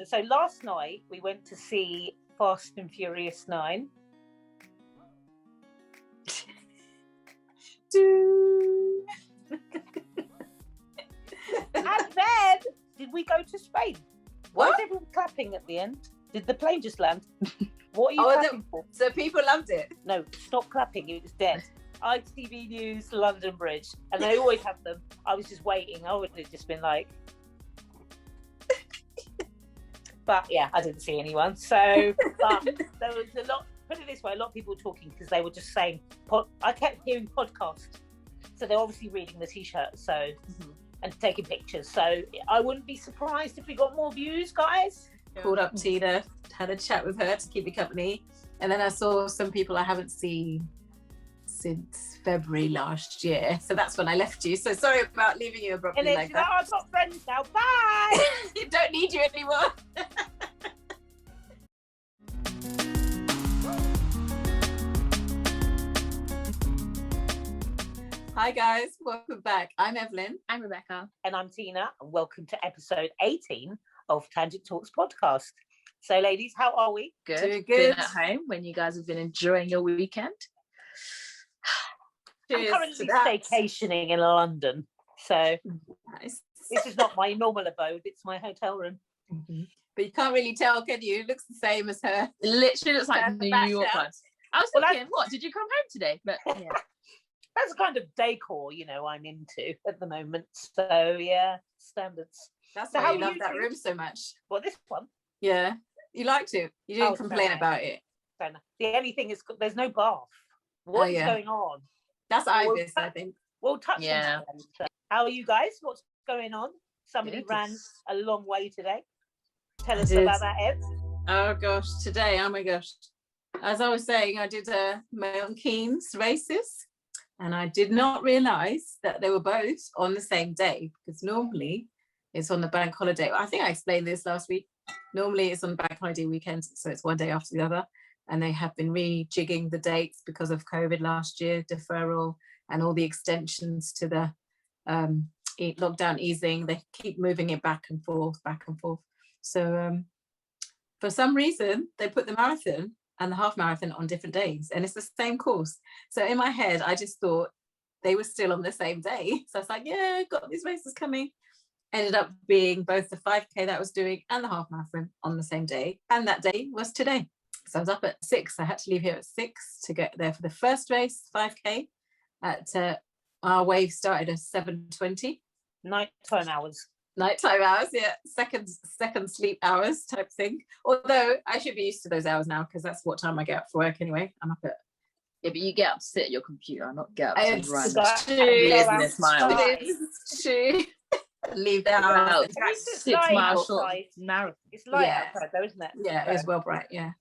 So last night we went to see Fast and Furious 9. And then did we go to Spain? Why is everyone clapping at the end? Did the plane just land? What are you clapping for? So people loved it? No, stop clapping. It was dead. ITV News, London Bridge. And they always have them. I was just waiting. I would have just been like... But yeah, I didn't see anyone. So but there was a lot, put it this way, a lot of people talking because they were just saying, I kept hearing podcast. So they're obviously reading the t-shirt, so and taking pictures. So I wouldn't be surprised if we got more views, guys. Called up Tina, had a chat with her to keep me company. And then I saw some people I haven't seen since February last year. So that's when I left you. So sorry about leaving you abruptly and like that. I've got friends now. Bye! You don't need you anymore. Hi guys, welcome back. I'm Evelyn. I'm Rebecca. And I'm Tina. And welcome to episode 18 of Tangent Talks podcast. So ladies, how are we? Good. Doing good. Been at home when you guys have been enjoying your weekend. I'm currently staycationing in London. So nice. This is not my normal abode, it's my hotel room. But you can't really tell, can you? It looks the same as her. It literally looks like New York vibes. I was thinking, what, did you come home today? But yeah. That's the kind of decor, I'm into at the moment. So yeah, standards. That's why you love that room so much. Well, this one? Yeah, you liked it. You didn't complain about it. The only thing is there's no bath. What is going on? That's Ibis, I think. We'll touch on that later. How are you guys? What's going on? Somebody ran a long way today. Tell us about that, Ev. Oh gosh, today, oh my gosh. As I was saying, I did Milton Keynes races. And I did not realise that they were both on the same day, because normally it's on the bank holiday. I think I explained this last week. Normally it's on the bank holiday weekend, so it's one day after the other. And they have been rejigging the dates because of COVID last year, deferral, and all the extensions to the lockdown easing. They keep moving it back and forth. So for some reason, they put the marathon and the half marathon on different days, and it's the same course. So in my head, I just thought they were still on the same day. So I was like, yeah, got these races coming. Ended up being both the 5K that I was doing and the half marathon on the same day. And that day was today. So I was up at 6. I had to leave here at 6 to get there for the first race, 5K. Our wave started at 7:20. Nighttime hours, yeah. Second sleep hours type thing. Although I should be used to those hours now, because that's what time I get up for work anyway. I'm up at... Yeah, but you get up to sit at your computer, not get up to run. Business miles. It's true. Leave the house. 6 mile short marathon. It's light outside though, isn't it? Yeah, it was well bright. Yeah.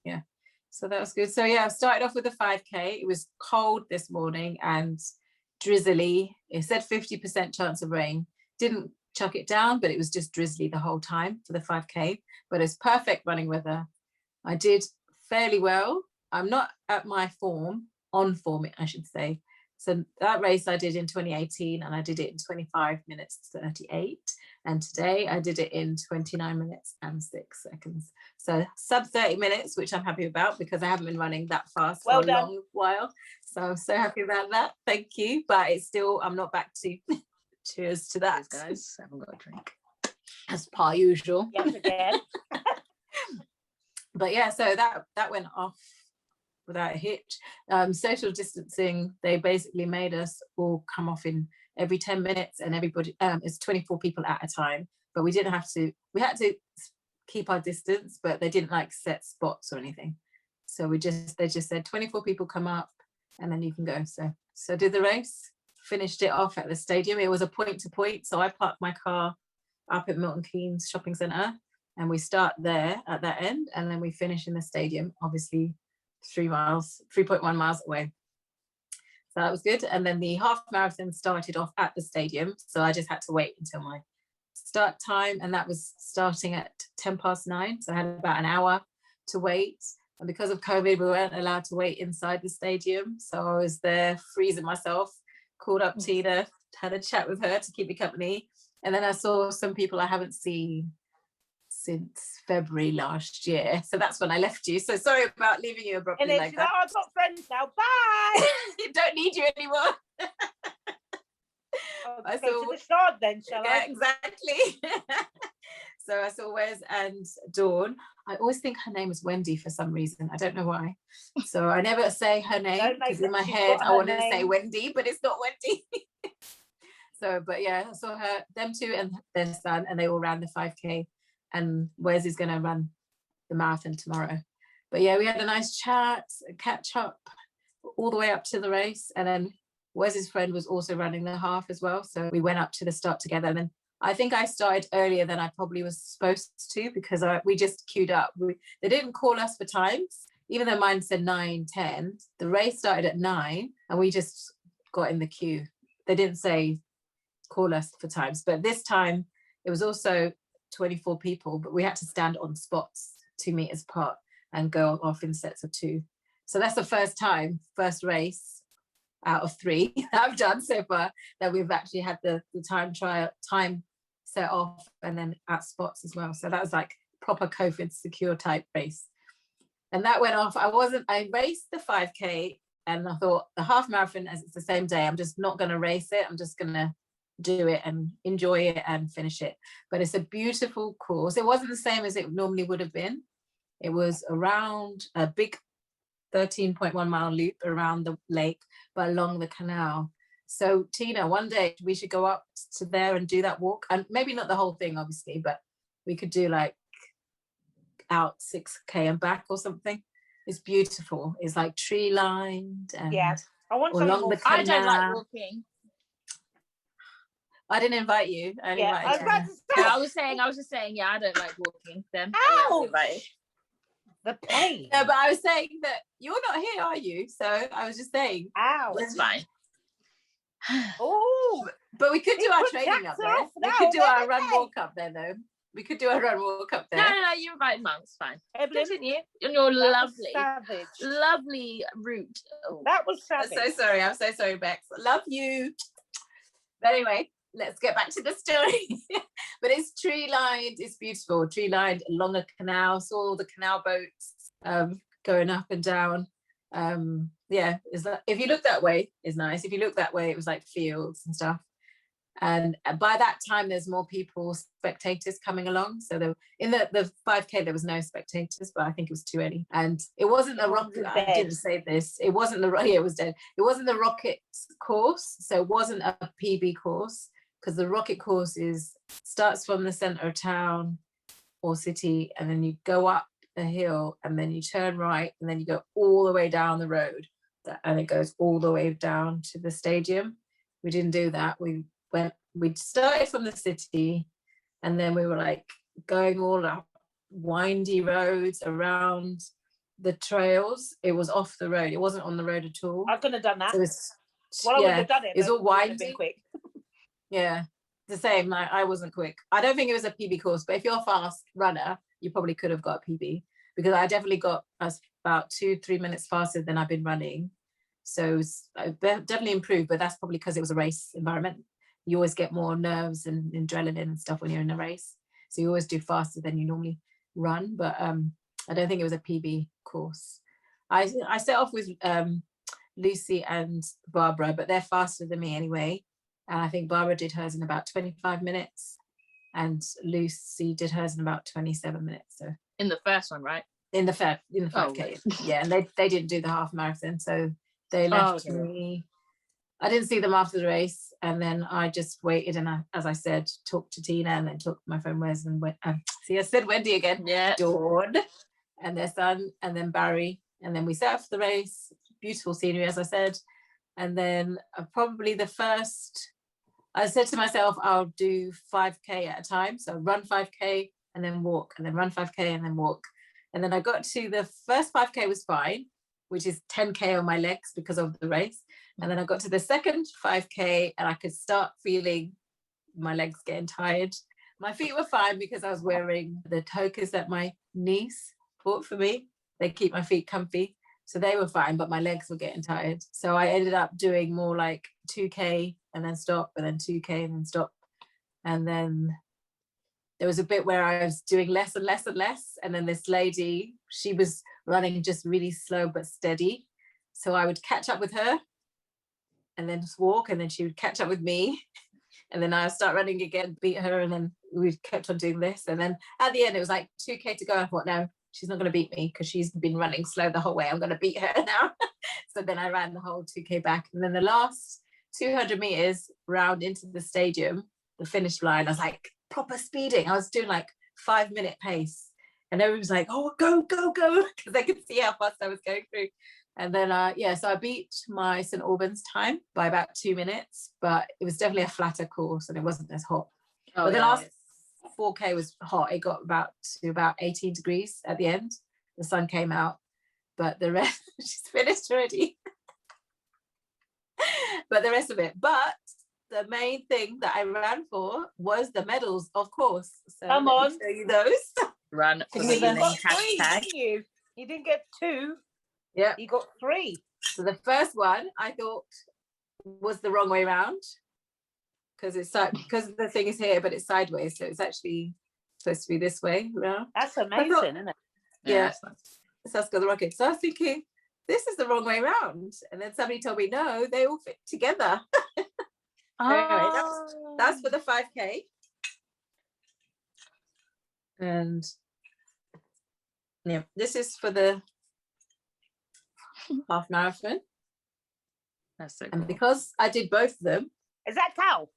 So that was good. So yeah, I started off with the 5K. It was cold this morning and drizzly. It said 50% chance of rain. Didn't chuck it down, but it was just drizzly the whole time for the 5K. But it's perfect running weather. I did fairly well. I'm not at my on form, I should say. So that race I did in 2018, and I did it in 25 minutes 38. And today I did it in 29 minutes and 6 seconds. So sub 30 minutes, which I'm happy about because I haven't been running that fast for a long while. So I'm so happy about that. Thank you. But it's still, I'm not back to cheers to that. Cheers, guys. I haven't got a drink. As per usual. Yes, again. But yeah, so that went off without a hitch. Social distancing, they basically made us all come off in every 10 minutes, and everybody, it's 24 people at a time, but we had to keep our distance, but they didn't set spots or anything. So they just said 24 people come up and then you can go. So did the race, finished it off at the stadium. It was a point to point. So I parked my car up at Milton Keynes shopping centre, and we start there at that end, and then we finish in the stadium, obviously 3.1 miles away. So that was good. And then the half marathon started off at the stadium, so I just had to wait until my start time, and that was starting at 9:10. So I had about an hour to wait, and because of COVID we weren't allowed to wait inside the stadium, so I was there freezing myself. Called up Tina, had a chat with her to keep me company, and then I saw some people I haven't seen since February last year. So that's when I left you. So sorry about leaving you abruptly And then like she's that. like, I've got friends now. Bye. Don't need you anymore. I'll go to the shard then, shall I? Exactly. So I saw Wes and Dawn. I always think her name is Wendy for some reason. I don't know why. So I never say her name because in my head I wanted to say Wendy, but it's not Wendy. So, but yeah, I saw them two and their son, and they all ran the 5K. And Wes is going to run the marathon tomorrow. But yeah, we had a nice chat, catch up all the way up to the race. And then Wes's friend was also running the half as well. So we went up to the start together. And then I think I started earlier than I probably was supposed to, because we just queued up. They didn't call us for times, even though mine said 9:10. The race started at 9 and we just got in the queue. They didn't say call us for times, but this time it was also 24 people, but we had to stand on spots 2 meters apart and go off in sets of 2. So that's the first race out of 3 that I've done so far, that we've actually had the time set off and then at spots as well. So that was like proper COVID secure type race. And that went off. I raced the 5K and I thought the half marathon, as it's the same day, I'm just not going to race it. I'm just going to do it and enjoy it and finish it. But it's a beautiful course. It wasn't the same as it normally would have been. It was around a big 13.1 mile loop around the lake, but along the canal. So Tina, one day we should go up to there and do that walk, and maybe not the whole thing obviously, but we could do like out 6K and back or something. It's beautiful. It's like tree lined and I want along the canal. I don't like walking. I didn't invite you. I was just saying, yeah, I don't like walking then. Ow! The pain. No, but I was saying that you're not here, are you? So I was just saying. Ow. It's fine. Oh, but we could do our training up there. We could do our run walk up there though. We could do a run walk up there. No, you invite Mum, it's fine. Evelyn, continue on your lovely route. Oh, that was savage. I'm so sorry, Bex. Love you. But anyway, let's get back to the story. But it's tree lined, it's beautiful, tree lined along a canal. Saw all the canal boats going up and down. It's like, if you look that way, it's nice. If you look that way, it was like fields and stuff. And by that time, there's more people, spectators coming along. So in the 5K, there was no spectators, but I think it was too early. And it wasn't the rocket. I didn't say this. It wasn't it was dead. It wasn't the rocket course. So it wasn't a PB course, because the rocket course starts from the center of town or city, and then you go up a hill, and then you turn right, and then you go all the way down the road, and it goes all the way down to the stadium. We didn't do that. We started from the city, and then we were like going all up windy roads around the trails. It was off the road. It wasn't on the road at all. I couldn't have done that. So I wouldn't have done it. It was all windy. Quick. Yeah, the same. Like, I wasn't quick. I don't think it was a PB course, but if you're a fast runner, you probably could have got a PB, because I definitely got us about 2-3 minutes faster than I've been running. So I definitely improved, but that's probably because it was a race environment. You always get more nerves and adrenaline and stuff when you're in a race. So you always do faster than you normally run. But I don't think it was a PB course. I set off with Lucy and Barbara, but they're faster than me anyway. And I think Barbara did hers in about 25 minutes and Lucy did hers in about 27 minutes. So in the first one, right? In the 5K. Yeah, and they didn't do the half marathon. So they left me. I didn't see them after the race, and then I just waited and as I said, talked to Tina, and then talked to my friend Wes, and see, I said Wendy again. Yeah. Dawn and their son, and then Barry, and then we set off the race. Beautiful scenery, as I said. And then probably I said to myself, I'll do 5K at a time. So run 5K and then walk, and then run 5K and then walk. And then I got to the first 5K was fine, which is 10K on my legs because of the race. And then I got to the second 5K and I could start feeling my legs getting tired. My feet were fine because I was wearing the tokers that my niece bought for me. They keep my feet comfy. So they were fine, but my legs were getting tired. So I ended up doing more like 2K and then stop, and then 2K and then stop. And then there was a bit where I was doing less and less and less. And then this lady, she was running just really slow but steady. So I would catch up with her and then just walk, and then she would catch up with me. And then I would start running again, beat her, and then we kept on doing this. And then at the end, it was like 2K to go. I thought, no, she's not going to beat me because she's been running slow the whole way. I'm going to beat her now. So then I ran the whole 2K back. And then the last 200 meters round into the stadium, the finish line, I was like proper speeding. I was doing like 5-minute pace. And everyone was like, oh, go, go, go, because they could see how fast I was going through. And then, so I beat my St. Albans time by about 2 minutes, but it was definitely a flatter course and it wasn't as hot. But the last 4K was hot. It got to about 18 degrees at the end. The sun came out, but the rest, she's finished already. But the rest of it. But the main thing that I ran for was the medals, of course. So come on, show you those. Run for the hashtag. You didn't get 2. Yeah, you got 3. So the first one I thought was the wrong way around because the thing is here, but it's sideways, so it's actually supposed to be this way. Yeah, that's amazing, isn't it? Yeah, so that's got the rocket. So I was thinking, this is the wrong way around, and then somebody told me no, they all fit together. Anyway, that's for the 5K, and yeah, this is for the half marathon. That's so cool. And because I did both of them. Is that cow?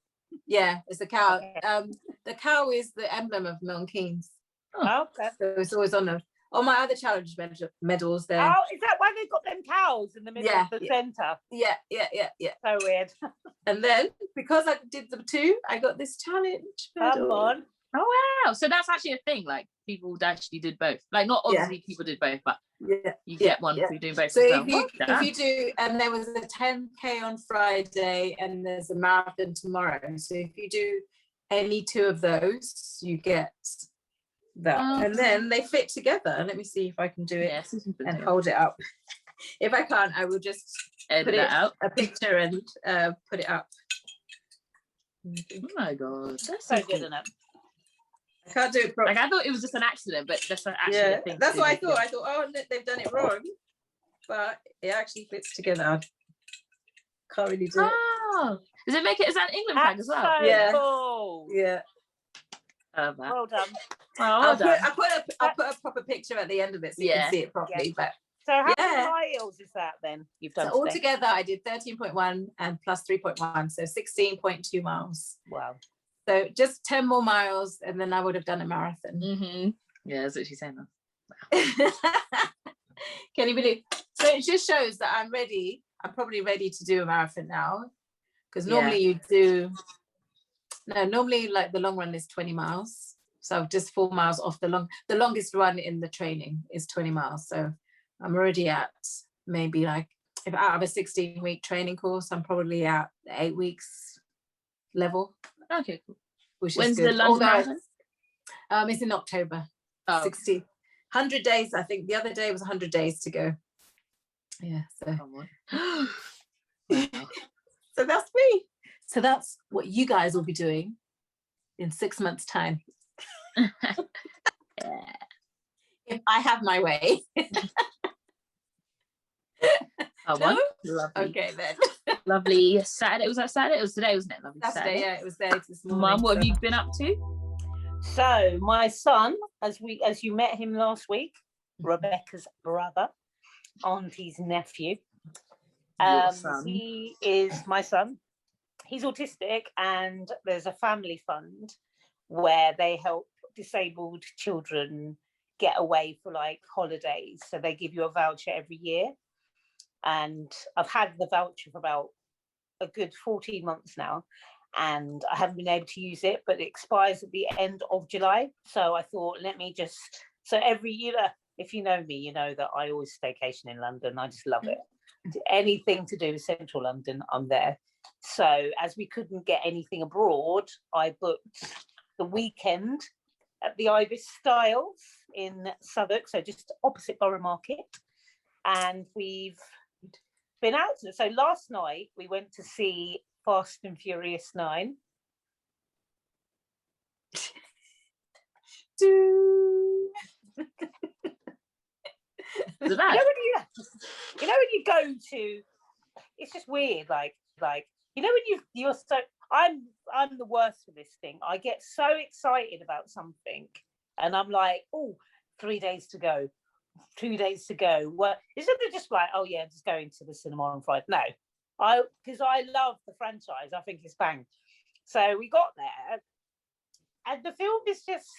Yeah, it's a cow. Okay. The cow is the emblem of Milton Keynes. Oh, okay. So it's always on my other challenge medals there. Oh, is that why they've got them cows in the middle of the centre? Yeah. So weird. And then because I did them too, I got this challenge medal. Come on. Oh wow! So that's actually a thing. Like people actually did both. Like not obviously people did both, but you get one for doing both. So if you do, and there was a 10K on Friday, and there's a marathon tomorrow. So if you do any 2 of those, you get that. And then they fit together. Let me see if I can do it and hold it up. If I can't, I will just edit it out a picture and put it up. Oh my god, that's so good, isn't it? I can't do it properly. Like I thought it was just an accident, but that's actually a thing. That's what I thought. I thought, oh, they've done it wrong, but it actually fits together. I can't really do it. Oh, does it make it as an England flag as well? So cool. Yeah. Well done. I'll put a proper picture at the end of it so you can see it properly. But so how many miles is that then you've done? So altogether, I did 13.1 and plus 3.1, so 16.2 miles. Wow. So just 10 more miles, and then I would have done a marathon. Mm-hmm. Yeah, that's what she's saying. Wow. Can you believe? So it just shows that I'm ready. I'm probably ready to do a marathon now, because normally normally like the long run is 20 miles. So just 4 miles off the longest run in the training is 20 miles. So I'm already at maybe like, if out of a 16-week training course, I'm probably at 8 weeks level. Okay, cool. When's the London marathon? It's in October. 60. 100 days, I think. The other day was 100 days to go. Yeah, so. Wow. So that's me. So that's what you guys will be doing in 6 months' time. If I have my way. Lovely. Okay then. Lovely Saturday. Was that Saturday? It was today, wasn't it? Lovely Saturday. Yeah, it was there this morning. Mum, what have you been up to? So my son, as you met him last week, Rebecca's brother, Auntie's nephew. He is my son. He's autistic, and there's a family fund where they help disabled children get away for like holidays. So they give you a voucher every year. And I've had the voucher for about a good 14 months now, and I haven't been able to use it, but it expires at the end of July. So I thought, so every year, if you know me, you know that I always staycation in London. I just love it. Anything to do with central London, I'm there. So as we couldn't get anything abroad, I booked the weekend at the Ibis Styles in Southwark, so just opposite Borough Market. And we've been out. So last night we went to see Fast and Furious 9. Is it You know bad? when you go to, it's just weird. Like you know when you're so. I'm the worst for this thing. I get so excited about something, and I'm like, oh, 3 days to go, 2 days to go. Well, it's not just like, oh yeah, just going to the cinema on Friday. No, because I love the franchise. I think it's bang. So we got there, and the film is just,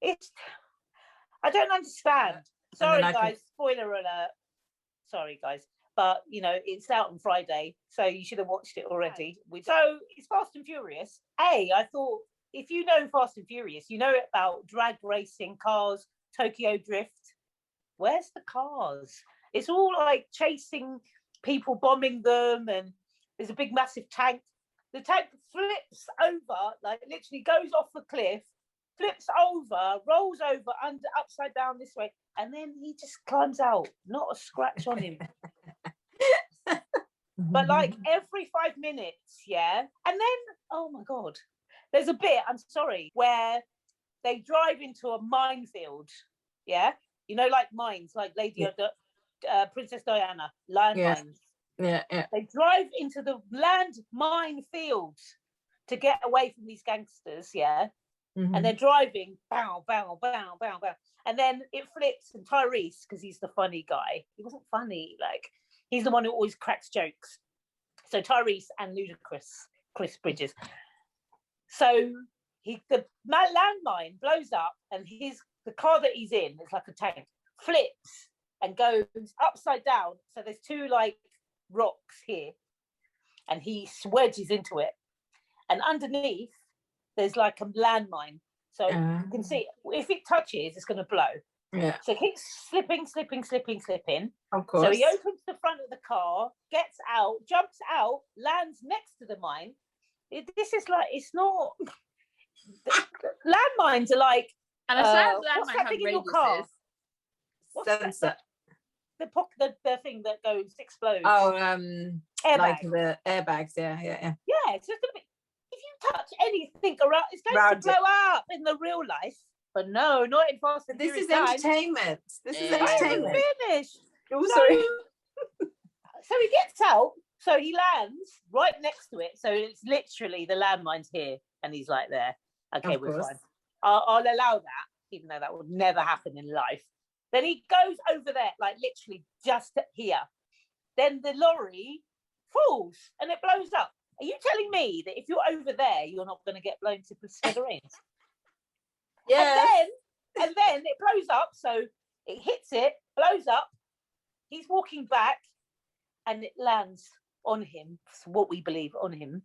it's. I don't understand. Sorry, guys. Spoiler alert. Sorry, guys. But, you know, it's out on Friday, so you should have watched it already. So it's Fast and Furious. I thought, if you know Fast and Furious, you know about drag racing, cars, Tokyo Drift. Where's the cars? It's all like chasing people, bombing them, and there's a big, massive tank. The tank flips over, like literally goes off the cliff, flips over, rolls over, upside down this way, and then he just climbs out. Not a scratch on him. But like every 5 minutes, yeah. And then, oh my God, there's a bit, I'm sorry, where they drive into a minefield, yeah. You know, like mines, like Princess Diana, landmines. Yeah. They drive into the land minefield to get away from these gangsters, yeah. And they're driving, bow, bow, bow, bow, bow. And then it flips, and Tyrese, because he's the funny guy, he wasn't funny, like, he's the one who always cracks jokes. So Tyrese and Chris Bridges. So the landmine blows up, and the car that he's in, it's like a tank, flips and goes upside down. So there's two like rocks here, and he wedges into it. And underneath, there's like a landmine. So you can see, if it touches, it's going to blow. Yeah. So it keeps slipping. Of course. So he opens the front of the car, gets out, jumps out, lands next to the mine. This is like, it's not. Landmines are like. And I swear what's that landmines thing have in your car? radiuses. What's that? The thing that explodes. Oh, airbag. like the airbags. Yeah. Yeah, it's just a bit. If you touch anything around, it's going to blow up in the real life. But no, not in Fast and Furious. This is entertainment. This is entertainment. Finished. Sorry. So he gets out. So he lands right next to it. So it's literally the landmine's here, and he's like there. Okay, we're fine. I'll allow that, even though that would never happen in life. Then he goes over there, like literally just here. Then the lorry falls and it blows up. Are you telling me that if you're over there, you're not going to get blown to smithereens? Yeah. And then it blows up. So it hits it, blows up. He's walking back, and it lands on him, what we believe on him.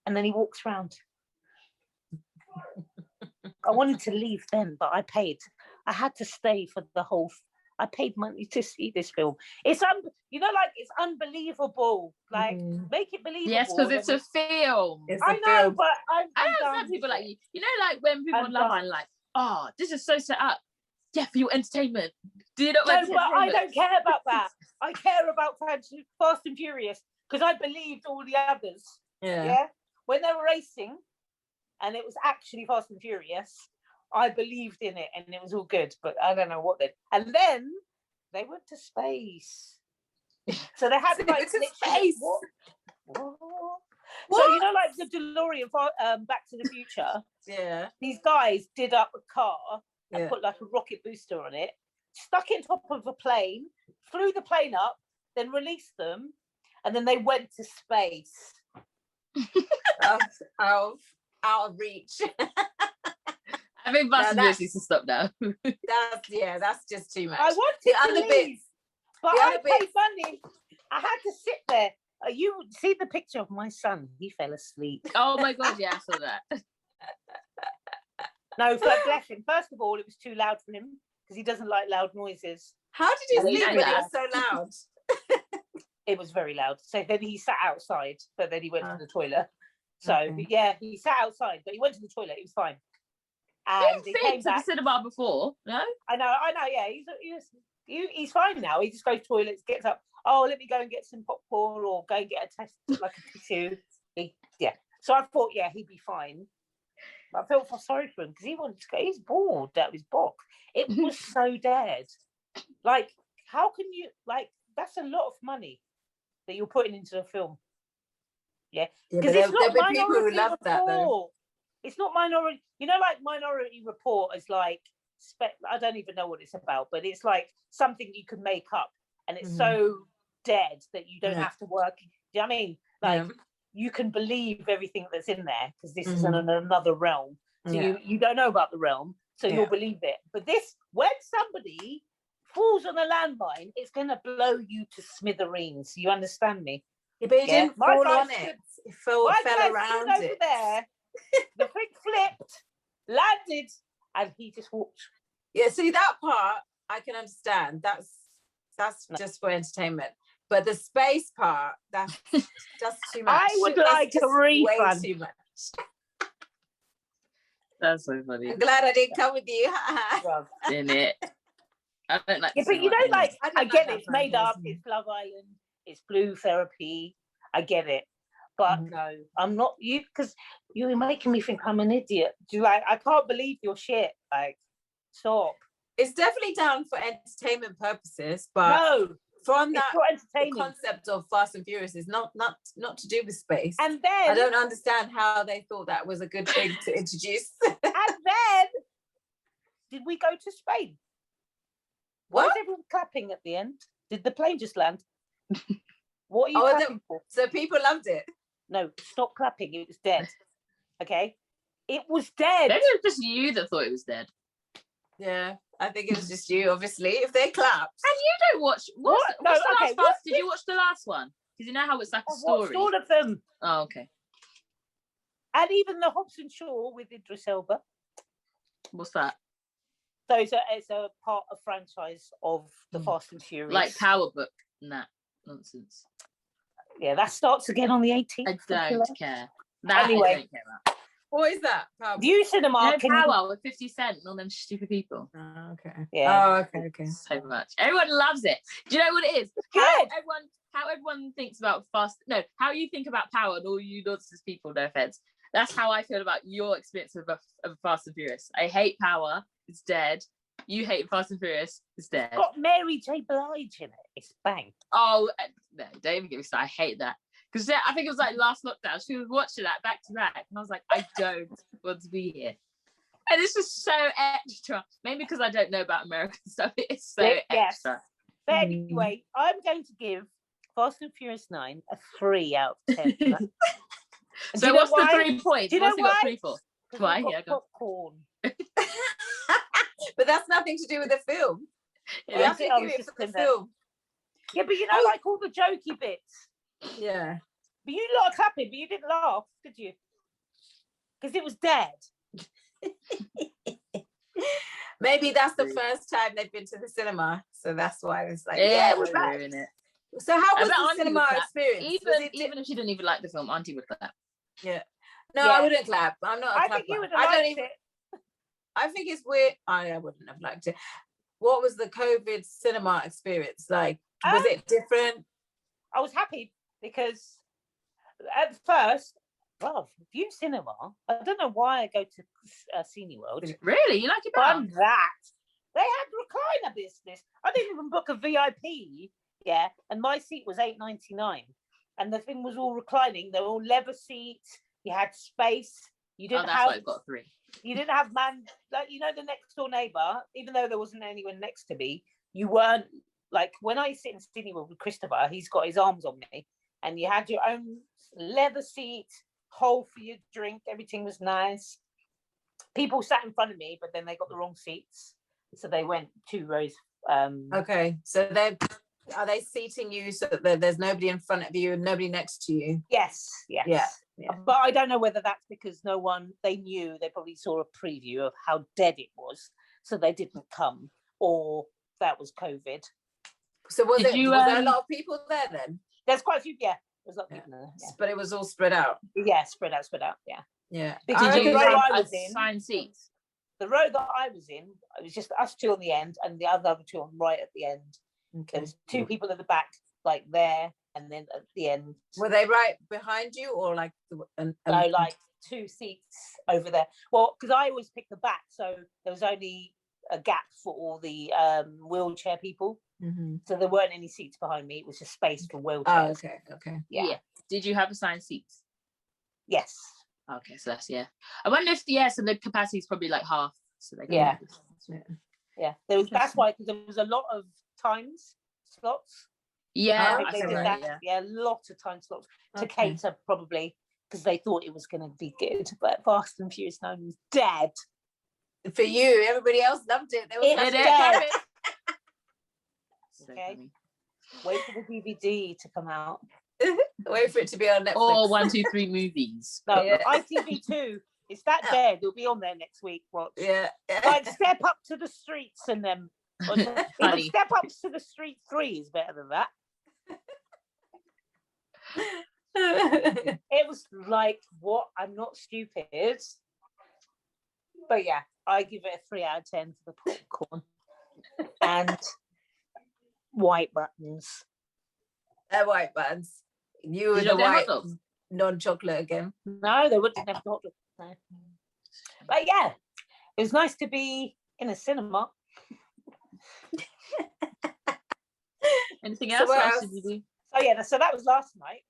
And then he walks around. I wanted to leave then, but I paid. I had to stay for the whole. I paid money to see this film. It's it's unbelievable. Like make it believable. Yes, because it's a film. I know, but I understand people like you know, like when people on Love Island, like, oh, this is so set up. Yeah, for your entertainment. Do you know? No, but I don't care about that. I care about Fast and Furious because I believed all the others. Yeah. When they were racing, and it was actually Fast and Furious, I believed in it, and it was all good. But I don't know what they. And then they went to space. So they had like space. What? So you know, like the DeLorean for Back to the Future. Yeah. These guys did up a car and put like a rocket booster on it, stuck it on top of a plane, flew the plane up, then released them, and then they went to space. out of reach. I think Fast and Furious needs to stop now. That's just too much. I wanted to leave, but I paid money. I had to sit there. You see the picture of my son? He fell asleep. Oh my God, yeah, I saw that. No, bless him. First of all, it was too loud for him because he doesn't like loud noises. How did he sleep when it was so loud? It was very loud. So then he sat outside, but then he went to the toilet. So yeah, he sat outside, but he went to the toilet. He was fine. And he came back to the cinema before. No, I know. Yeah, he's fine now. He just goes to the toilet, gets up. Oh, let me go and get some popcorn or go and get a test, like a tissue. So I thought, yeah, he'd be fine. I felt sorry for him because he wanted to go. He's bored out of his box. It was so dead. Like, how can you, like, that's a lot of money that you're putting into a film. Yeah, because it's not Minority people who love Report. That, though. It's not Minority. You know, like Minority Report is like, I don't even know what it's about, but it's like something you could make up, and it's so dead that you don't have to work. Do you know what I mean? Like, you can believe everything that's in there because this is in another realm. So you don't know about the realm, so you'll believe it. But this, when somebody falls on a landmine, it's going to blow you to smithereens. You understand me? Yeah, but he didn't fall on it. He fell around it. Over there, the thing flipped, landed, and he just walked. Yeah, see, that part I can understand. That's just for entertainment. But the space part, that's just too much. I would like a refund. Way too much. That's so funny. I'm glad I didn't come with you. In it. I don't like. Yeah, but you know, like I get it. It's made up. It's Love Island. It's Blue Therapy. I get it. But no, I'm not you because you're making me think I'm an idiot. Do you like? I can't believe your shit. Like, stop. It's definitely done for entertainment purposes, but no. From that, the concept of Fast and Furious is not to do with space. And then I don't understand how they thought that was a good thing to introduce. And then did we go to Spain? Why is everyone clapping at the end? Did the plane just land? What are you clapping for? So people loved it. No, stop clapping. It was dead. Okay, it was dead. Maybe it was just you that thought it was dead. Yeah, I think it was just you, obviously, if they clapped. And you don't watch... What's the last part? Did you watch the last one? Because you know how it's like a story? I've watched all of them. Oh, okay. And even the Hobson Shaw with Idris Elba. What's that? So it's a part of franchise of the Fast and Furious. Like Power Book and that nonsense. Yeah, that starts again on the 18th. I don't care. That anyway. I don't care about. What is that? View Cinema. Power with 50 Cent and all them stupid people. Oh, okay. Yeah. Oh, okay. So much. Everyone loves it. Do you know what it is? Good. How everyone thinks about how you think about Power and all you nonsense people, no offense. That's how I feel about your experience of Fast and Furious. I hate Power. It's dead. You hate Fast and Furious. It's dead. It's got Mary J. Blige in it. It's bang. Oh, no, don't even get me started. I hate that. Because I think it was like last lockdown, she was watching that back to back. And I was like, I don't want to be here. And it's just so extra. Maybe because I don't know about American stuff. It's so extra. But anyway, I'm going to give Fast and Furious 9 a 3 out of 10. So what's the 3 points? Do you know what's why? Got 3 for? Why? Yeah, popcorn. But that's nothing to do with the film. Yeah, the film. Yeah, but you know, like all the jokey bits. Yeah. But you lot are clapping, but you didn't laugh, did you? Because it was dead. Maybe that's the first time they've been to the cinema, so that's why it's like, we're back. It. So how was the cinema experience? Even if she didn't even like the film, Auntie would clap. Yeah. No, I wouldn't clap. I'm not a clapper. I think you would have liked it. I think it's weird. I wouldn't have liked it. What was the COVID cinema experience like? Was it different? I was happy because at first, View Cinema. I don't know why I go to Cineworld. Really, you like it better? On that, they had recliner business. I didn't even book a VIP. Yeah, and my seat was $8.99, and the thing was all reclining. They were all leather seats. You had space. You didn't that's have. why I got 3. You didn't have the next door neighbour. Even though there wasn't anyone next to me, you weren't like when I sit in Cineworld with Christopher. He's got his arms on me, and you had your own leather seat, hole for your drink. Everything was nice. People sat in front of me, but then they got the wrong seats, so they went 2 rows. Okay, so are they seating you so that there's nobody in front of you and nobody next to you? Yes. Yeah. But I don't know whether that's because they knew, they probably saw a preview of how dead it was, so they didn't come, or that was COVID. So was there a lot of people there then? There's quite a few, there's a lot of people there. Yeah. But it was all spread out. Yeah, spread out, yeah. Yeah. Did you assigned seats? The row that I was in, it was just us 2 on the end and the other 2 on right at the end. Okay. There was 2 people at the back, like there, and then at the end. Were they right behind you, or like? No, like 2 seats over there. Well, because I always pick the back, so there was only a gap for all the wheelchair people. So there weren't any seats behind me. It was just space for wheelchairs. Oh, okay. Yeah. Did you have assigned seats? Yes. Okay, so that's, I wonder if, so the capacity is probably like half. So they Yeah. There was, that's why, because there was a lot of times slots. Yeah, they did that. Yeah, a lot of time slots to cater, probably because they thought it was going to be good. But Fast and Furious 9 was dead. For you, everybody else loved it. They were dead. So okay. funny. Wait for the DVD to come out. Wait for it to be on Netflix. Or 1, 2, 3 movies. No, ITV2. It's that dead. It'll be on there next week. Watch. Yeah. Like Step Up to the Streets and them. Even Step Up to the Street 3 is better than that. It was like, what? I'm not stupid. But yeah, I give it a 3 out of 10 for the popcorn. And white buttons. They're white buttons. You were the white non-chocolate again. No, they wouldn't have chocolate. No. But yeah, it was nice to be in a cinema. Anything else? What else did you do? Oh yeah, so that was last night.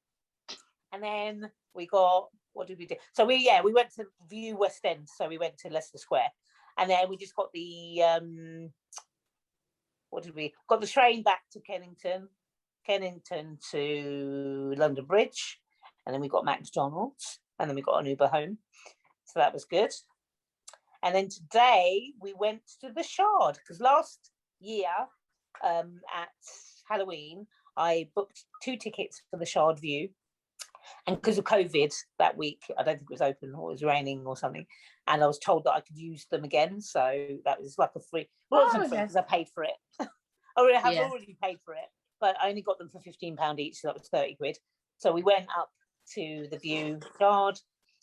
And then we got, what did we do? So we went to view West End. So we went to Leicester Square. And then we just got the, got the train back to Kennington to London Bridge. And then we got McDonald's. And then we got an Uber home. So that was good. And then today we went to the Shard. Because last year at Halloween, I booked 2 tickets for the Shard View. And because of COVID that week, I don't think it was open or it was raining or something. And I was told that I could use them again. So that was like a free. Well, it wasn't free because I paid for it. I have already paid for it. But I only got them for £15 each. So that was 30 quid. So we went up to the View Shard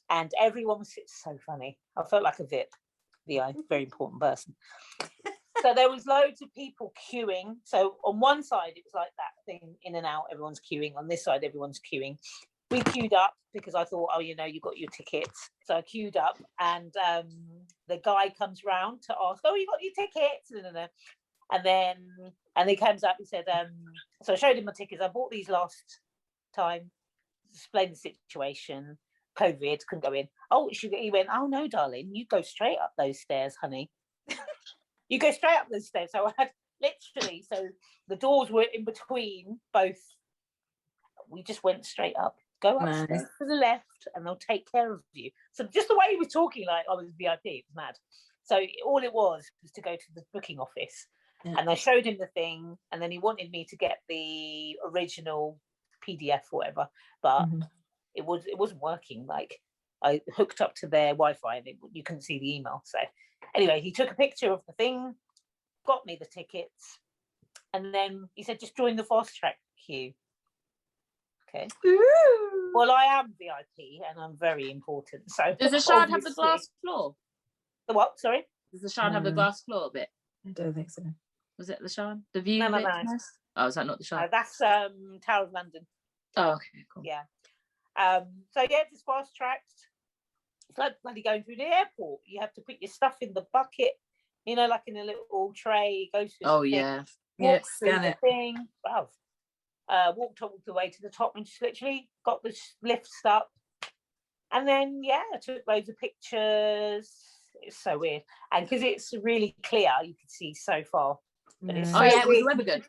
and everyone was so funny. I felt like a VIP, very important person. So there was loads of people queuing. So on one side, it was like that thing in and out. Everyone's queuing. On this side, everyone's queuing. We queued up because I thought, you got your tickets. So I queued up and the guy comes round to ask, you got your tickets? And he comes up and said, so I showed him my tickets. I bought these last time, explained the situation, COVID, couldn't go in. He went, oh no, darling, you go straight up those stairs, honey. You go straight up those stairs. So I had literally, so the doors were in between both. We just went straight up. Go upstairs to the left and they'll take care of you. So just the way he was talking, like I was VIP, it was mad. So all it was to go to the booking office. Yeah. And I showed him the thing and then he wanted me to get the original PDF or whatever, but it wasn't working. Like I hooked up to their Wi-Fi and you couldn't see the email. So anyway, he took a picture of the thing, got me the tickets, and then he said, just join the fast track queue. Okay. Ooh. Well, I am VIP and I'm very important. So does the Shard have the glass floor? The what? Sorry? Does the Shard have the glass floor bit? I don't think so. Was it the Shard? The View? No. Nice? Oh, is that not the Shard? That's Tower of London. Oh, okay, cool. Yeah. So yeah, it's fast tracked. It's like bloody going through the airport. You have to put your stuff in the bucket, like in a little tray. Goes through walks through the thing. Wow. Walked all the way to the top and just literally got the lifts up. And then, I took loads of pictures. It's so weird. And because it's really clear, you can see so far. But it's was the weather good?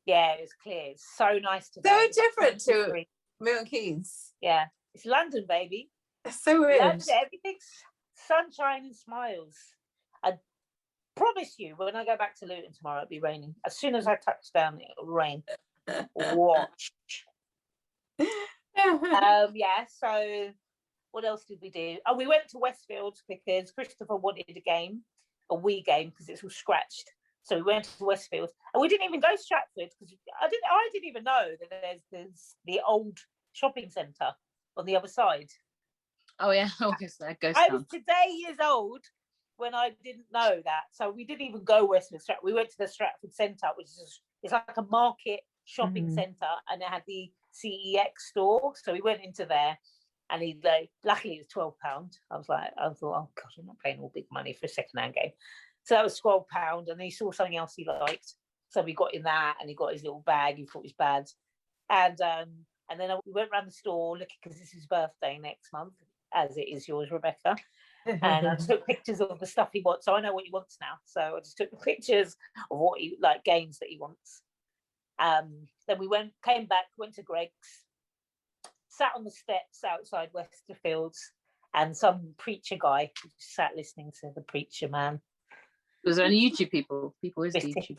Yeah, it was clear. It's so nice today. So different to Milton Keynes. Yeah. It's London, baby. It's so weird. London, everything's sunshine and smiles. I promise you, when I go back to Luton tomorrow, it'll be raining. As soon as I touch down, it'll rain. Watch. So what else did we do? We went to Westfield because Christopher wanted a wee game because it's all scratched. So we went to Westfield and we didn't even go to Stratford because I didn't even know that there's the old shopping centre on the other side. Oh yeah, obviously that goes. I was today years old when I didn't know that. So we didn't even go Westfield. We went to the Stratford Centre, which is like a market shopping centre, and it had the CEX store. So we went into there And he luckily it was £12. I thought, oh God, I'm not paying all big money for a second-hand game. So that was £12, and he saw something else he liked. So we got him that, and he got his little bag. He thought it was bad. And then we went around the store looking, because it's his birthday next month, as it is yours, Rebecca. And I took pictures of the stuff he wants. So I know what he wants now. So I just took the pictures of what he games that he wants. Then we came back, went to Greg's, sat on the steps outside Westerfields, and some preacher guy sat listening to the preacher man. Was there any YouTube people?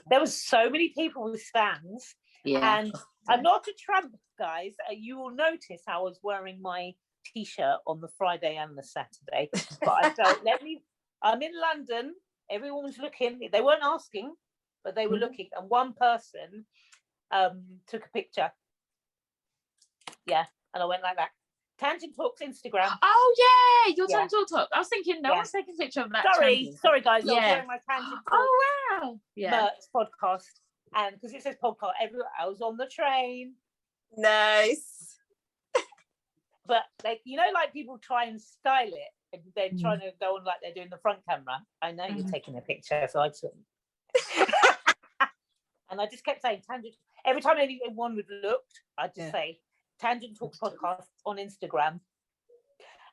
There was so many people with stands. Yeah. And I'm not a Trump, guys. You will notice I was wearing my T-shirt on the Friday and the Saturday. But I felt, I'm in London. Everyone was looking. They weren't asking, but they were looking. And one person took a picture. Yeah. And I went like that. Tangent Talks Instagram. Oh yeah, your Tangent Talk. I was thinking no one's taking a picture of that. Sorry guys. I was wearing my Tangent Talk. Oh wow. Yeah. Podcast, and because it says podcast, I was on the train. Nice. But people try and style it, and they're trying to go on like they're doing the front camera. I know you're taking a picture, so I took. And I just kept saying Tangent. Every time anyone would look, I'd just say Tangent Talks podcast on Instagram.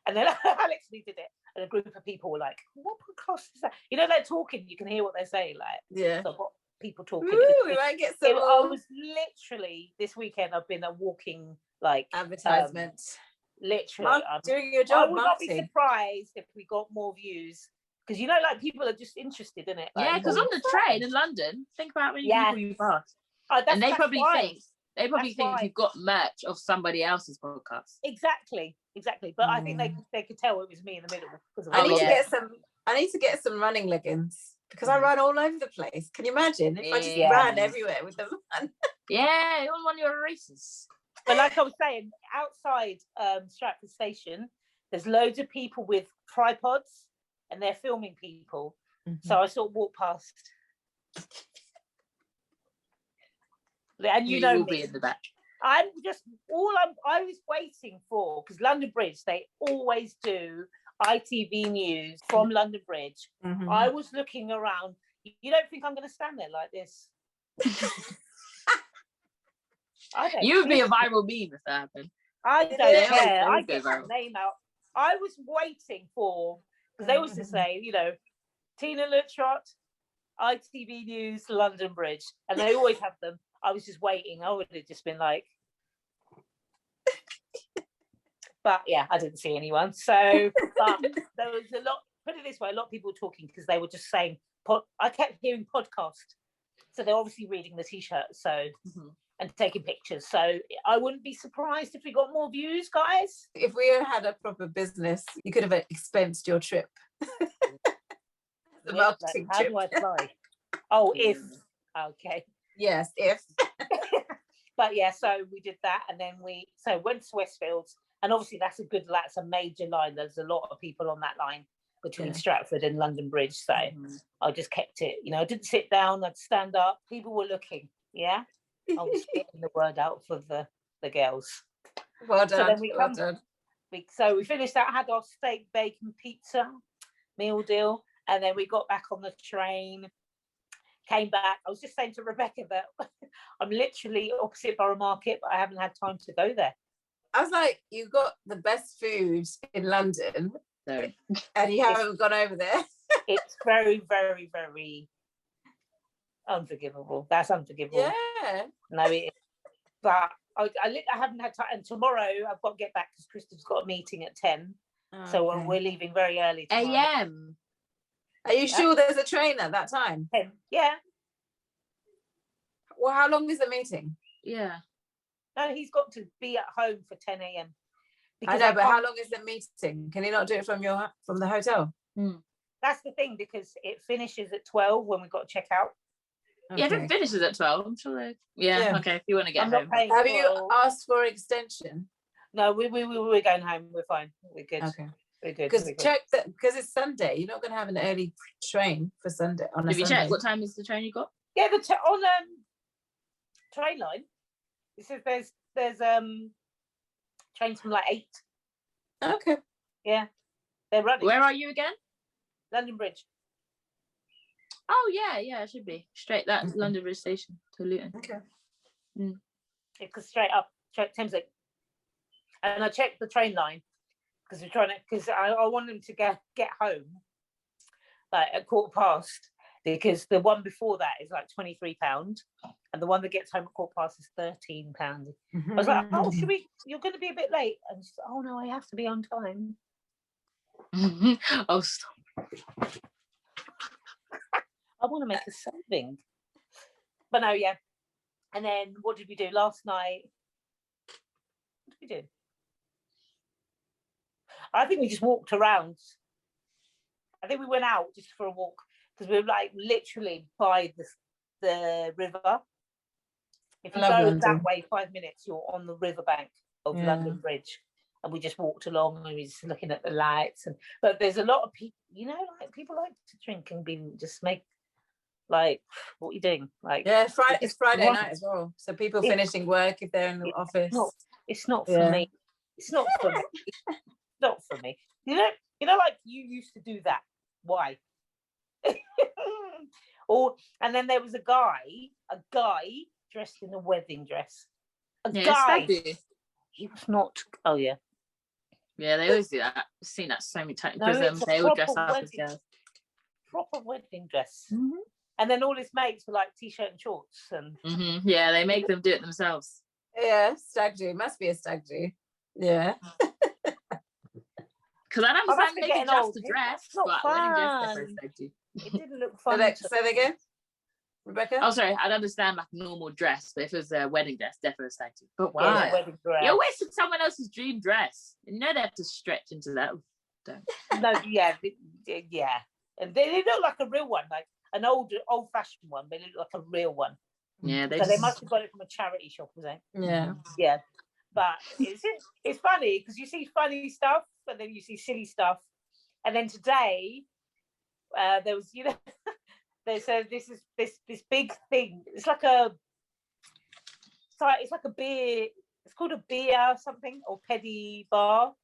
And then Alex did it, and a group of people were like, what podcast is that? They're talking, you can hear what they're saying. So I've got people talking. Ooh, we might get some. I was literally, this weekend, I've been a walking advertisement. Literally. Doing your job, I would not be surprised if we got more views. Because people are just interested in it. Because on the train in London, think about how many people you pass. And they probably think you've got merch of somebody else's podcast. Exactly. But I think they could tell it was me in the middle. I need to get some running leggings, because I run all over the place. Can you imagine if I just ran everywhere with them? Yeah, on one of your races. But like I was saying, outside Stratford Station, there's loads of people with tripods, and they're filming people. So I sort of walked past. And you know will me. Be in the back. I was waiting for, because London Bridge, they always do ITV news from London Bridge. I was looking around. You don't think I'm going to stand there like this? You would be a viral meme if that happened. I don't care. I get my name out. I was waiting for, because they used to say, Tina Luttrot, ITV News, London Bridge, and they always have them. I was just waiting. I would have just been like, but yeah, I didn't see anyone. So, but there was a lot. Put it this way, a lot of people were talking, because they were just saying. I kept hearing podcast, so they're obviously reading the T-shirt. So. And taking pictures. So I wouldn't be surprised if we got more views, guys. If we had a proper business, you could have expensed your trip. The marketing how trip. Do I apply? Oh, if. Okay. Yes, if. But yeah, so we did that, and then went to Westfields, and obviously that's a major line. There's a lot of people on that line between Stratford and London Bridge. So I just kept it. I didn't sit down. I'd stand up. People were looking. Yeah. I was getting the word out for the girls. Well done. So then we finished that, had our steak, bacon, pizza meal deal, and then we got back on the train, came back. I was just saying to Rebecca that I'm literally opposite Borough Market, but I haven't had time to go there. I was like, you got the best food in London, and you haven't gone over there. It's very, very, very unforgivable. That's unforgivable. Yeah. No, it is. But I haven't had time. And tomorrow I've got to get back because Christopher's got a meeting at 10. So we're leaving very early. AM. Are you sure there's a train at that time? 10. Yeah. Well, how long is the meeting? Yeah. No, he's got to be at home for 10 a.m. I know, but how long is the meeting? Can you not do it from the hotel? That's the thing, because it finishes at 12 when we've got to check out. Okay. Yeah, if it finishes at 12, I'm sure they... Yeah, okay, if you want to get home. Have you asked for extension? No, we're going home. We're fine. We're good. Okay. We're good. Because check that, because it's Sunday. You're not going to have an early train for Sunday on a Sunday. Have you checked what time is the train you got? Yeah, on train line, it says there's trains from like 8. Okay. Yeah, they're running. Where are you again? London Bridge. Oh yeah, it should be straight. That's London Bridge Station to Luton. Okay. It goes straight up, straight Thameslink. And I checked the train line because I want them to get home like at past, because the one before that is like £23, and the one that gets home at past is £13. I was like, oh, you're going to be a bit late, and she's like, oh no, I have to be on time. Oh, stop. I want to make a saving. But no, yeah. And then what did we do last night? What did we do? I think we just walked around. I think we went out just for a walk because we were like literally by the river. If you go that way 5 minutes, you're on the riverbank of London Bridge. And we just walked along and we were just looking at the lights. But there's a lot of people, like people like to drink and just make like, what are you doing? Like, yeah, it's Friday night as well. So people finishing work if they're in the office. It's not for me. It's not for me. It's not for me. You know, like you used to do that. Why? And then there was a guy dressed in a wedding dress. A guy. He was not. Oh yeah. Yeah, they always do that. I've seen that so many times because they would dress up as girls. Proper wedding dress. Mm-hmm. And then all his mates were like t-shirt and shorts. And yeah, they make them do it themselves. Yeah, stag do. Must be a stag do. Yeah. Because I don't understand making just a dress, but wedding dress definitely stag do. It didn't look fun. Say that again, Rebecca? Oh, sorry, I'd understand like a normal dress, but if it was a wedding dress, definitely stag do. But why? You're wasting someone else's dream dress. You know they have to stretch into that. No, yeah. And they look like a real one, like an old-fashioned one, but they look like a real one. Yeah, they must have got it from a charity shop, was it? Yeah. But it's funny because you see funny stuff, and then you see silly stuff, and then today there was, they said this big thing. It's like a beer. It's called a beer something or peddy bar.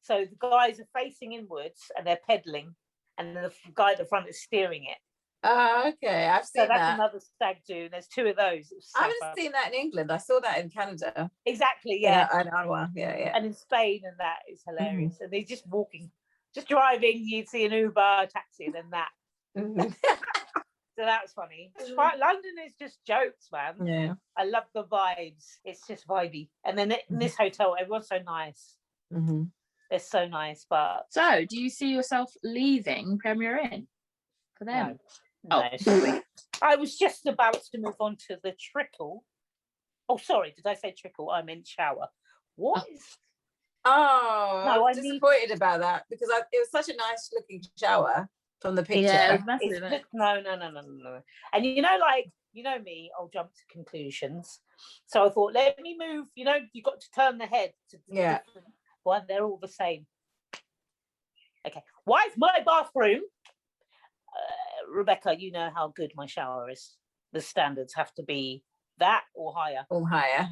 So the guys are facing inwards and they're pedaling, and the guy at the front is steering it. Oh, okay. I've seen that. So that's another stag do. There's two of those. I haven't seen that in England. I saw that in Canada. Exactly, yeah. And Ottawa, yeah. And in Spain, and that is hilarious. And they're just walking, just driving. You'd see an Uber, taxi, and then that. So that was funny. London is just jokes, man. Yeah. I love the vibes. It's just vibey. And then in this hotel, everyone's so nice. They're so nice. But so, do you see yourself leaving Premier Inn for them? No, sorry. I was just about to move on to the trickle. Oh, sorry. Did I say trickle? I meant shower. What is? Oh, no, I'm disappointed about that because it was such a nice looking shower from the picture. Yeah, massive, no. And you know me, I'll jump to conclusions. So I thought, let me move. You got to turn the head to different one. They're all the same. Okay. Why is my bathroom? Rebecca, you know how good my shower is. The standards have to be that or higher. Or higher.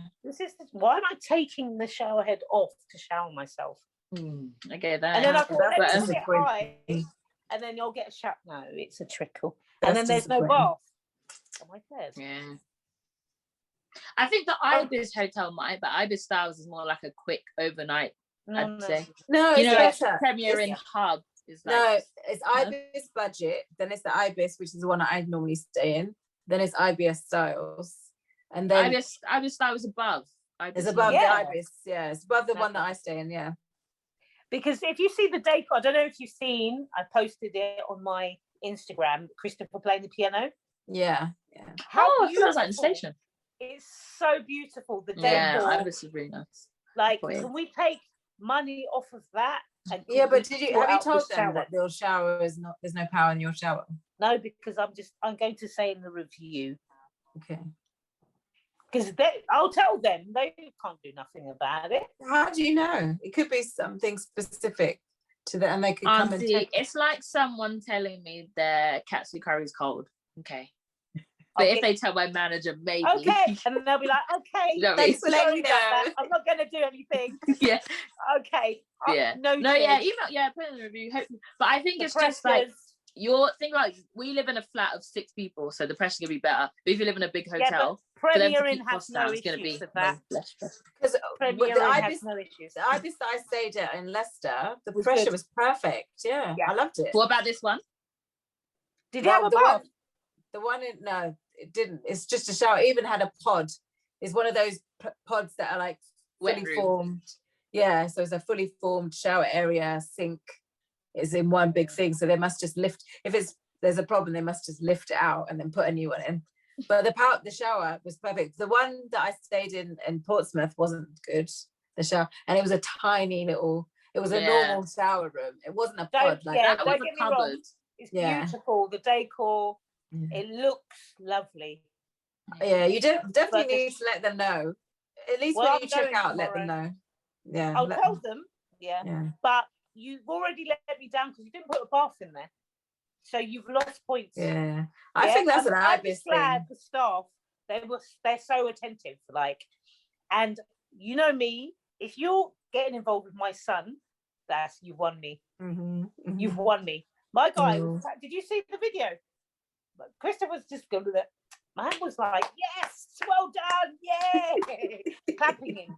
Why am I taking the shower head off to shower myself? Okay, that. And then I thought, let's get high, and then you'll get a shower. No, it's a trickle. And then there's no bath. Oh my God. Yeah. I think the Ibis hotel might, but Ibis Styles is more like a quick overnight. I'd say. No, it's better. Premier Inn Hub. It's Ibis budget, then it's the Ibis, which is the one that I normally stay in, then it's IBS Styles, and then Ibis Styles above. It's above the Ibis, it's above the one that I stay in, because if you see the decor, I don't know if you've seen, I posted it on my Instagram, Christopher playing the piano. How beautiful. It sounds like the station. It's so beautiful, the decor. Ibis is really nice. Like, can we take money off of that? But have you told them that your shower is not, there's no power in your shower? No, because I'm going to say in the review. Okay. Because I'll tell them they can't do nothing about it. How do you know? It could be something specific to them, and they could come and take. It's like someone telling me their katsu curry is cold. Okay. But if they tell my manager, maybe. Okay, and then they'll be like, okay, You know what I mean? Thanks for letting me know. I'm not going to do anything. Yeah. Okay. Yeah. No, yeah, email, put in the review. Hopefully. But I think it's just like, your thing, like, we live in a flat of 6 people, so the pressure's gonna be better. But if you live in a big hotel, for them to keep costs down, it's gonna be less stressful. Because Premier Inn has no issues. The ibis that I stayed at in Leicester, the pressure was perfect. Yeah, I loved it. What about this one? Did you have a bath? The one in, no, it didn't. It's just a shower. It even had a pod. It's one of those pods that are like fully formed. Yeah, so it's a fully formed shower area, sink. Is in one big thing, so they must just lift. If there's a problem, they must just lift it out and then put a new one in. But the shower was perfect. The one that I stayed in Portsmouth wasn't good. The shower, and it was a tiny little. It was a normal shower room. It wasn't a pod like that. Don't get me wrong. It's beautiful. The decor. It looks lovely. Yeah, you definitely need to let them know. At least when you check out, let them know. Yeah, I'll tell them. Yeah, but you've already let me down because you didn't put a bath in there, so you've lost points. Yeah, I think that's an obvious thing. I'm glad the staff, they're so attentive, like, and you know me, if you're getting involved with my son, you've won me. You've won me. My guy, did you see the video? Christopher's just going with it. Man was like, yes, well done, yeah, clapping him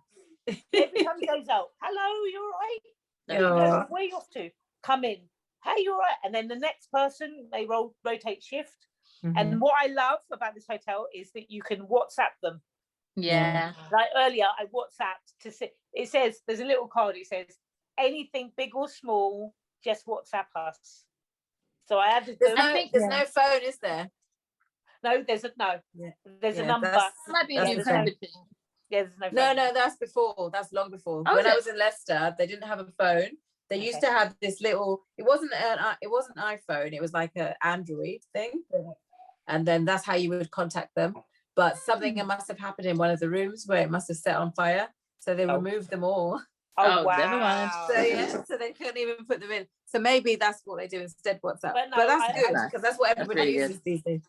every time he goes out. Hello, you all right? No, where are you off to? Come in. Hey, you're right. And then the next person, they rotate shift. And what I love about this hotel is that you can WhatsApp them. Yeah. Like earlier, I WhatsApped to say, it says, there's a little card, it says, anything big or small, just WhatsApp us. So I added them. There's no phone, is there? No, there's a number. That might be a new COVID thing. Yeah, there's no phone. No, that's before. That's long before. When I was in Leicester, they didn't have a phone. They used to have this little. It wasn't iPhone. It was like an Android thing, and then that's how you would contact them. But something must have happened in one of the rooms where it must have set on fire, so they removed them all. Oh wow! Never mind. So they couldn't even put them in. So maybe that's what they do instead. WhatsApp. But that's good because that's what everybody uses these days.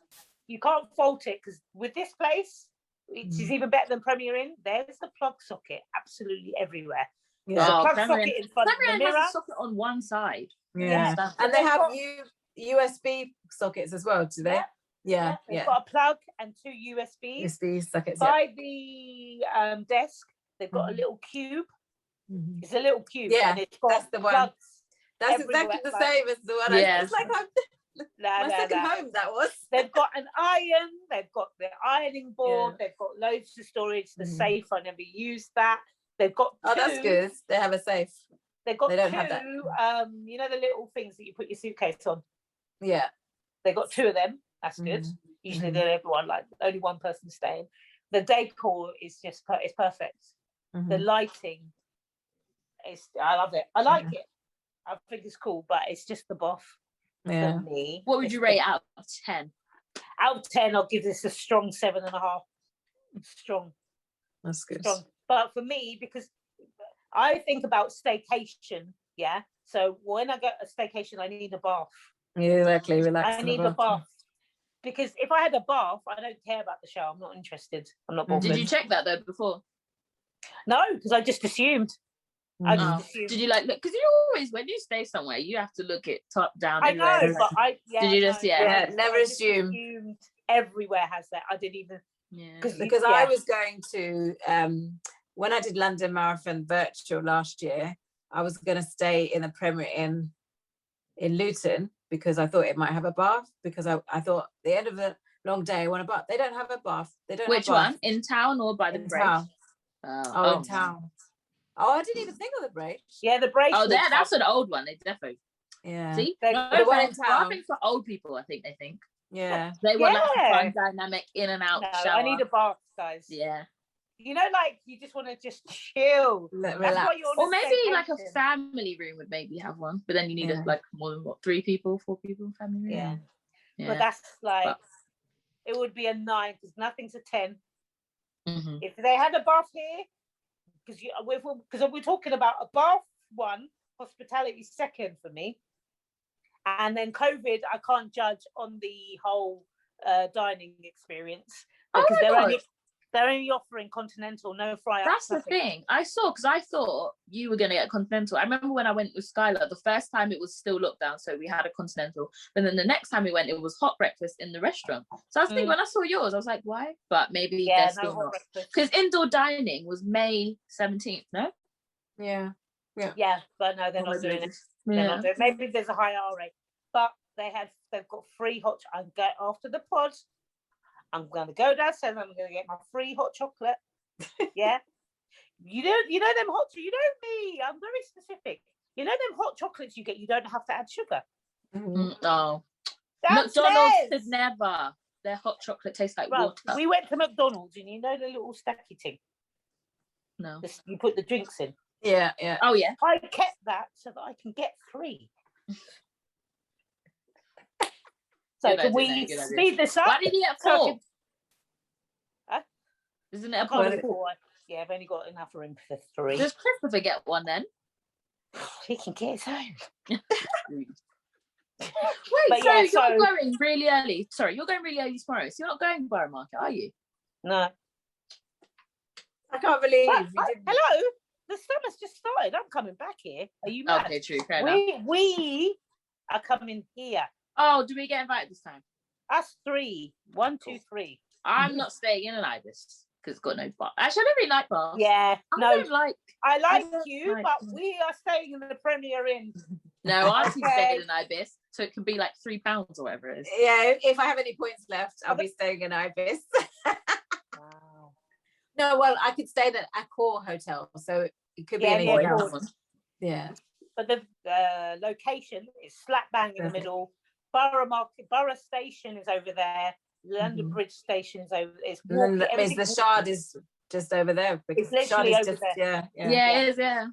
You can't fault it because with this place, which is even better than Premier Inn, there's the plug socket absolutely everywhere. Yeah. There's a plug socket in front of the mirror. Has a socket on one side. Yeah. And they have USB sockets as well, do they? Yeah. They've got a plug and 2 USBs. USB sockets. By the desk, they've got a little cube. It's a little cube. Yeah, and it's got that's the one. That's exactly the same as the one. It's like my second home. That was. They've got an iron. They've got the ironing board. They've got loads of storage. The safe. I never used that. They've got. Oh, that's good. They have a safe. They've got they don't have that. You know the little things that you put your suitcase on. Yeah. They got 2 of them. That's good. Usually they're everyone, like only one person staying. The decor is just it's perfect. The lighting. I love it. I like it. I think it's cool, but it's just the boff for me. What would you rate out of 10? Out of 10, I'll give this a strong 7.5. Strong. That's good. Strong. But for me, because I think about staycation, so when I get a staycation, I need a bath. Yeah, exactly. Relax. I need a bath. Because if I had a bath, I don't care about the shower. I'm not interested. I'm not bothered. Did you check that though before? No, because I just assumed. Did you look? Because you always, when you stay somewhere, you have to look it top down. I know, but did you just never assume? Everywhere has that. I didn't even because I was going to when I did London Marathon virtual last year, I was going to stay in a Premier Inn in Luton because I thought it might have a bath because I thought at the end of the long day I want a bath. They don't have a bath. They don't. Which have a bath. one? In town or by the bridge? Town. In town. Oh, I didn't even think of the bridge. Yeah, the bridge. Oh, that's an old one. They definitely. Yeah. See, the one in town. I think for old people, I think they think. Yeah. They want like a fun dynamic in and out shower. I need a bath, guys. Yeah. You know, like you just want to just chill, relax. Or maybe like a family room would maybe have one, but then you need like more than 3 people, 4 people family room. Yeah. But that's like it would be a 9 because nothing's a 10. If they had a bath here, because we're talking about a bath 1, hospitality 2nd for me, and then COVID I can't judge on the whole dining experience Oh because my they're only offering continental, no fry up. That's the thing. I saw, because I thought you were going to get continental. I remember when I went with Skylar, the first time it was still lockdown, so we had a continental. But then the next time we went, it was hot breakfast in the restaurant. So I was thinking, when I saw yours, I was like, why? But maybe they're still not. Because indoor dining was May 17th, no? Yeah. But no, they're not doing it. They're not doing it. Maybe there's a higher rate. But they've got free hot. I'm going after the pod. I'm going to go downstairs. I'm going to get my free hot chocolate. Yeah, you know them hot. You know me. I'm very specific. You know them hot chocolates you get. You don't have to add sugar. Oh, Downstairs. McDonald's could never. Their hot chocolate tastes like water. We went to McDonald's, and you know the little stacky thing. No, you put the drinks in. Yeah. Oh yeah. I kept that so that I can get free. So can we speed this up? Why did you get 4? Huh? Isn't it a pod? Yeah, I've only got enough room for 3. Does Christopher get one then? He can get his own. Wait, you're going really early. Sorry, you're going really early tomorrow. So you're not going Borough Market, are you? No. I can't believe hello? The summer's just started. I'm coming back here. Are you mad? Okay, true. Fair enough. We are coming here. Oh, do we get invited this time? Us 3. 1, 2, 3. I'm not staying in an ibis because it's got no bar. Actually, I don't really like bars. Yeah, I like you, like but we are staying in the Premier Inn. No, Auntie's staying in an ibis, so it can be like £3 or whatever it is. Yeah, if I have any points left, I'll be staying in ibis. Wow. No, well, I could stay at an Accor hotel, so it could be anything else. Yeah. But the location is slap bang in the middle. Borough Station is over there. London Bridge Station is over. It's the Shard is just over there. It's literally over there. Yeah, it is. Yeah.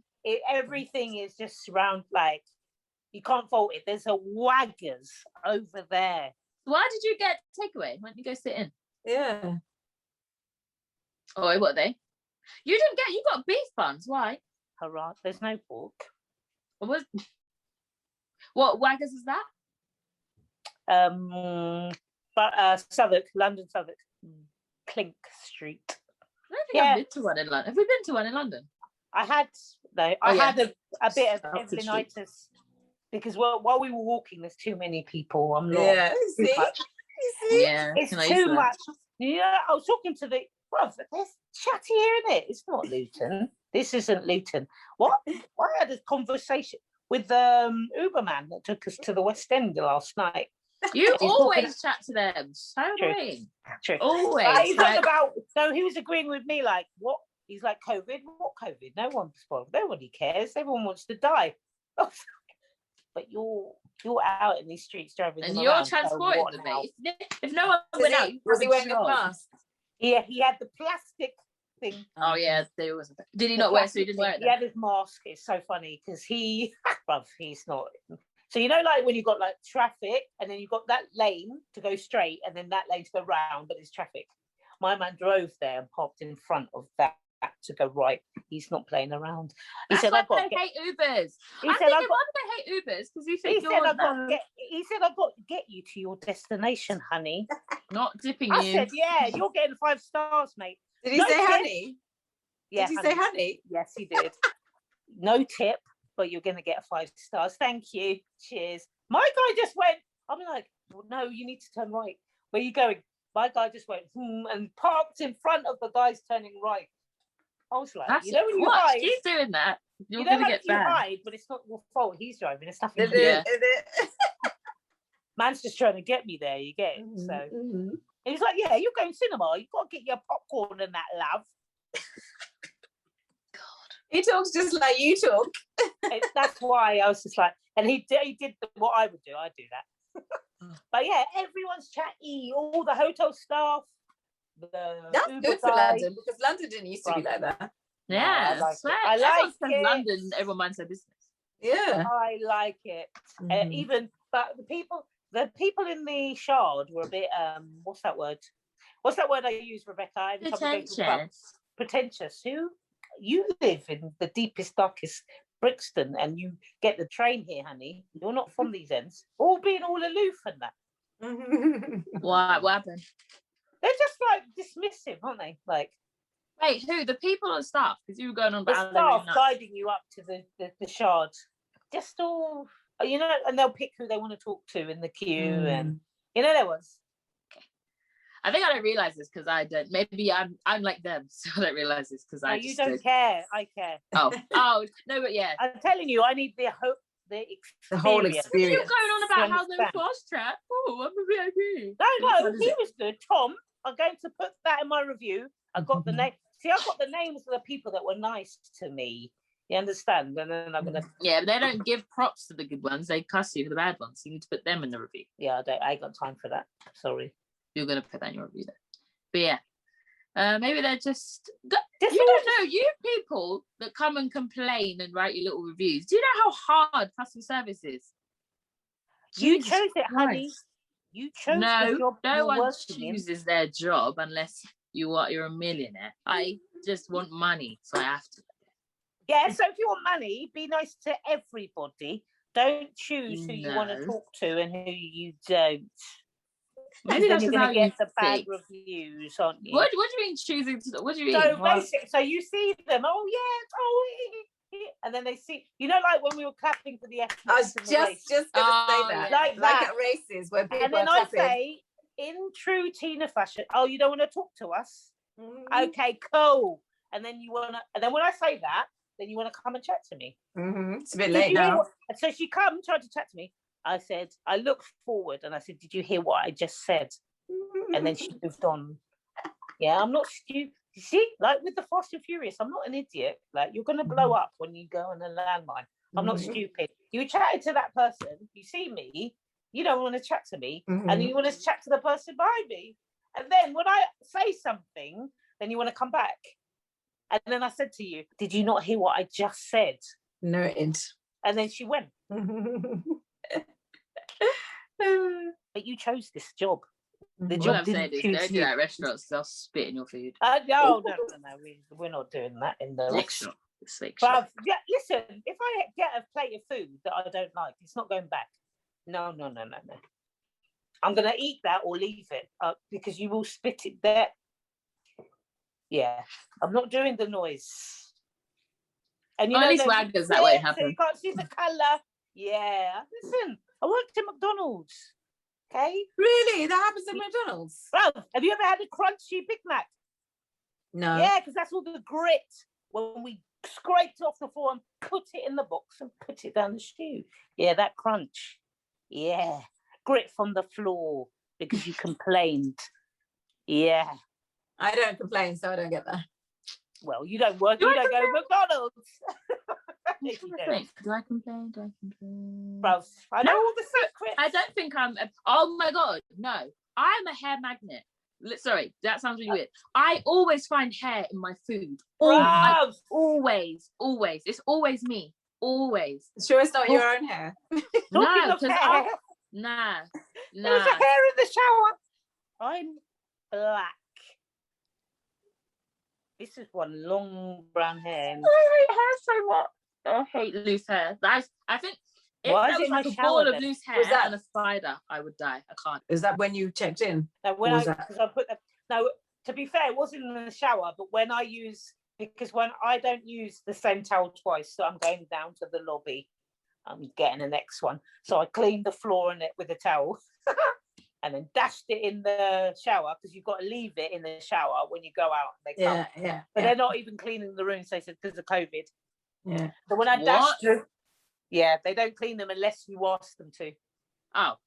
Everything is just around. Like, you can't fault it. There's a Waggers over there. Why did you get takeaway? Why didn't you go sit in? Yeah. Oh, what are they? You got beef buns. Why? Hurrah! There's no pork. What Waggers is that? Southwark, London, Southwark, Clink Street. I don't think I've been to one in London. Have we been to one in London? I had a bit of Evelyn-itis because while we were walking, there's too many people. I'm not. Yeah, too much. Yeah, it's too much. Yeah, I was talking to there's chatty here, isn't it? It's not Luton. This isn't Luton. What? I had a conversation with the Uberman that took us to the West End last night. You always chat to them. So annoying. True. Always. He's talking about. So he was agreeing with me, like, what? He's like, COVID. What COVID? No one spoiled. Nobody cares. Everyone wants to die. But you're out in these streets driving. And you're transporting them, mate. If no one went out, was he wearing a mask? Yeah, he had the plastic thing. Oh yeah, there was. Did he not wear? So he didn't wear it. He had his mask. It's so funny because he's not. So you know, like when you got like traffic, and then you got that lane to go straight, and then that lane to go round, but it's traffic. My man drove there and parked in front of that to go right. He's not playing around. He said, "I hate Ubers." Why do they hate Ubers? Because you think He said, "I've got to get you to your destination, honey." Not dipping I said, "Yeah, you're getting 5 stars, mate." Did he say honey? Yeah. Did he say honey? Yes, he did. No tip, but you're going to get 5 stars. Thank you. Cheers. My guy just went. I'm like, well, no, you need to turn right. Where are you going? My guy just went and parked in front of the guys turning right. I was like, when you hide, he's doing that. You're going to get banned. Hide, but it's not your fault. He's driving. It's nothing. Is it? Man's just trying to get me there. You get it. So he's like, yeah, you're going cinema. You've got to get your popcorn and that, love. God, he talks just like you talk. That's why I was just like, and he did what I would do. I do that. But yeah, everyone's chatty. All the hotel staff. That's good for London because London didn't used to be like that. Yeah, I like it. London, everyone minds their business. Yeah, I like it. But the people in the Shard were a bit what's that word I use, Rebecca? Pretentious. Who? You live in the deepest, darkest Brixton and you get the train here, honey. You're not from these ends. All being all aloof and that. What happened? They're just like dismissive, aren't they? Like, wait, who? The people or staff? Because you were going on the about staff guiding you up to the shard. Just all, you know, and they'll pick who they want to talk to in the queue, and you know there was. I think I don't realise this because I don't. Maybe I'm like them, so I don't realise this because I. You don't care. I care. Oh no, but yeah. I'm telling you, I need the whole experience. You're going on about how they're fast track. Oh, I'm a VIP. No, he was good. Tom, I'm going to put that in my review. I got the name. See, I got the names of the people that were nice to me. You understand? And then I'm gonna. Yeah, but they don't give props to the good ones. They cuss you for the bad ones. You need to put them in the review. Yeah, I ain't got time for that. Sorry. You're gonna put that in your review, though. But yeah, maybe they're just. You don't know. You people that come and complain and write your little reviews. Do you know how hard customer service is? You chose it, honey. You chose the job. No one chooses their job unless you're a millionaire. I just want money, so I have to. Yeah, so if you want money, be nice to everybody. Don't choose who you want to talk to and who you don't. Maybe that's you're going to get the bad reviews, aren't you? What do you mean choosing? What do you mean? So you see them, and then they see, you know, like when we were clapping for the F. I was just going to say that. Like at races where people and then are I say, in true Tina fashion, oh, you don't want to talk to us? Mm-hmm. Okay, cool. And then when I say that, then you want to come and chat to me. Mm-hmm. It's a bit late now. So she tried to chat to me. I said, I looked forward and I said, did you hear what I just said? And then she moved on. Yeah, I'm not stupid. You see, like with the Fast and Furious, I'm not an idiot. Like, you're going to blow up when you go on a landmine. I'm not stupid. You chatted to that person, you see me, you don't want to chat to me, and you want to chat to the person behind me. And then when I say something, then you want to come back. And then I said to you, did you not hear what I just said? Noted. And then she went. But you chose this job. The job I'm saying is don't do that at restaurants, they'll spit in your food. No, we're not doing that in the restaurant. But listen, if I get a plate of food that I don't like, it's not going back. No. I'm going to eat that or leave it because you will spit it there. Yeah, I'm not doing the noise. And you know, at least Waggers, that won't happen. So you can't see the colour. Yeah, listen, I worked in McDonald's. Okay. Really? That happens at McDonald's? Well, have you ever had a crunchy Big Mac? No. Yeah, because that's all the grit when we scraped off the floor and put it in the box and put it down the stew. Yeah, that crunch. Yeah, grit from the floor because you complained. Yeah. I don't complain, so I don't get that. Well, you don't work, you don't go to McDonald's. Do I complain? Bro, I know all the secrets. I don't think I'm. Oh my god, no! I'm a hair magnet. Sorry, that sounds really weird. I always find hair in my food. Always. It's always me. Always. Sure, it's not your own hair. No, because nah. There's a hair in the shower. I'm black. This is one long brown hair. I hate hair so much. I hate loose hair. I think if there was like a ball of loose hair and a spider, I would die. I can't. Is that when you checked in? No, to be fair, it wasn't in the shower, but when I don't use the same towel twice, so I'm going down to the lobby. I'm getting the next one. So I cleaned the floor in it with a towel. And then dashed it in the shower because you've got to leave it in the shower when you go out. They come. But they're not even cleaning the rooms, they said, because of COVID. Yeah. So when I dashed them, they don't clean them unless you ask them to. Oh.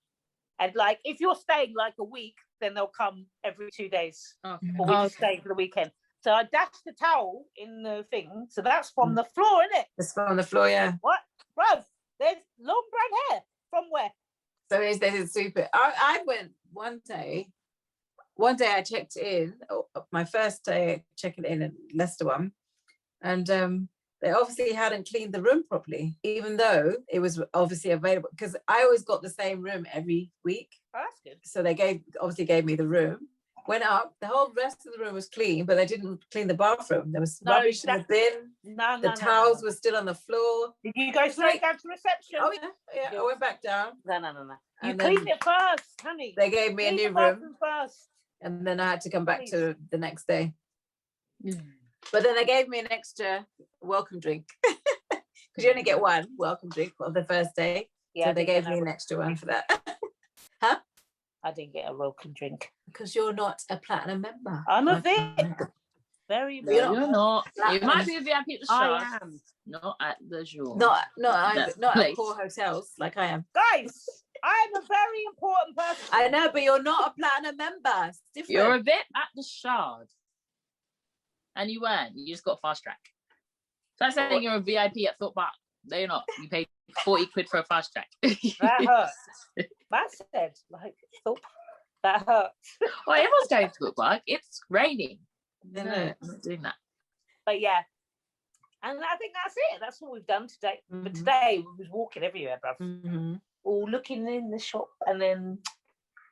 And like, if you're staying like a week, then they'll come every 2 days. Okay. Or we just stay for the weekend. So I dashed the towel in the thing. So that's from the floor, isn't it? It's from the floor, yeah. What? Bro, there's long brown hair. From where? So it's super. I went one day I checked in, my first day checking in at Leicester one, and they obviously hadn't cleaned the room properly, even though it was obviously available, because I always got the same room every week. Oh, that's good. So they gave me the room, went up. The whole rest of the room was clean, but they didn't clean the bathroom. There was rubbish in the bin. The towels were still on the floor. Did you go straight down to reception? Oh yeah. I went back down. No. You cleaned it first, honey. They gave me a new room first. And then I had to come back to the next day. But then they gave me an extra welcome drink. Because you only get one welcome drink on the first day. Yeah, so they gave me an extra one for that. Huh? I didn't get a welcome drink. Because you're not a platinum member. I'm a VIP. Very no, you're not. You might be a VIP at the shop. I am. Not at the jour. Not at core hotels like I am. Guys, I am a very important person. I know, but you're not a platinum member. It's different. You're a VIP at the Shard. And you weren't. You just got fast track. So that's saying you're a VIP at Thought Park. No, you're not. You paid 40 quid for a fast track. That hurts. That said, like, Thought Park. That hurts. Well, everyone's going to Thought Park. It's raining. No, I'm not doing that. But yeah. And I think that's it. That's all we've done today. But today we was walking everywhere, bruv. All looking in the shop and then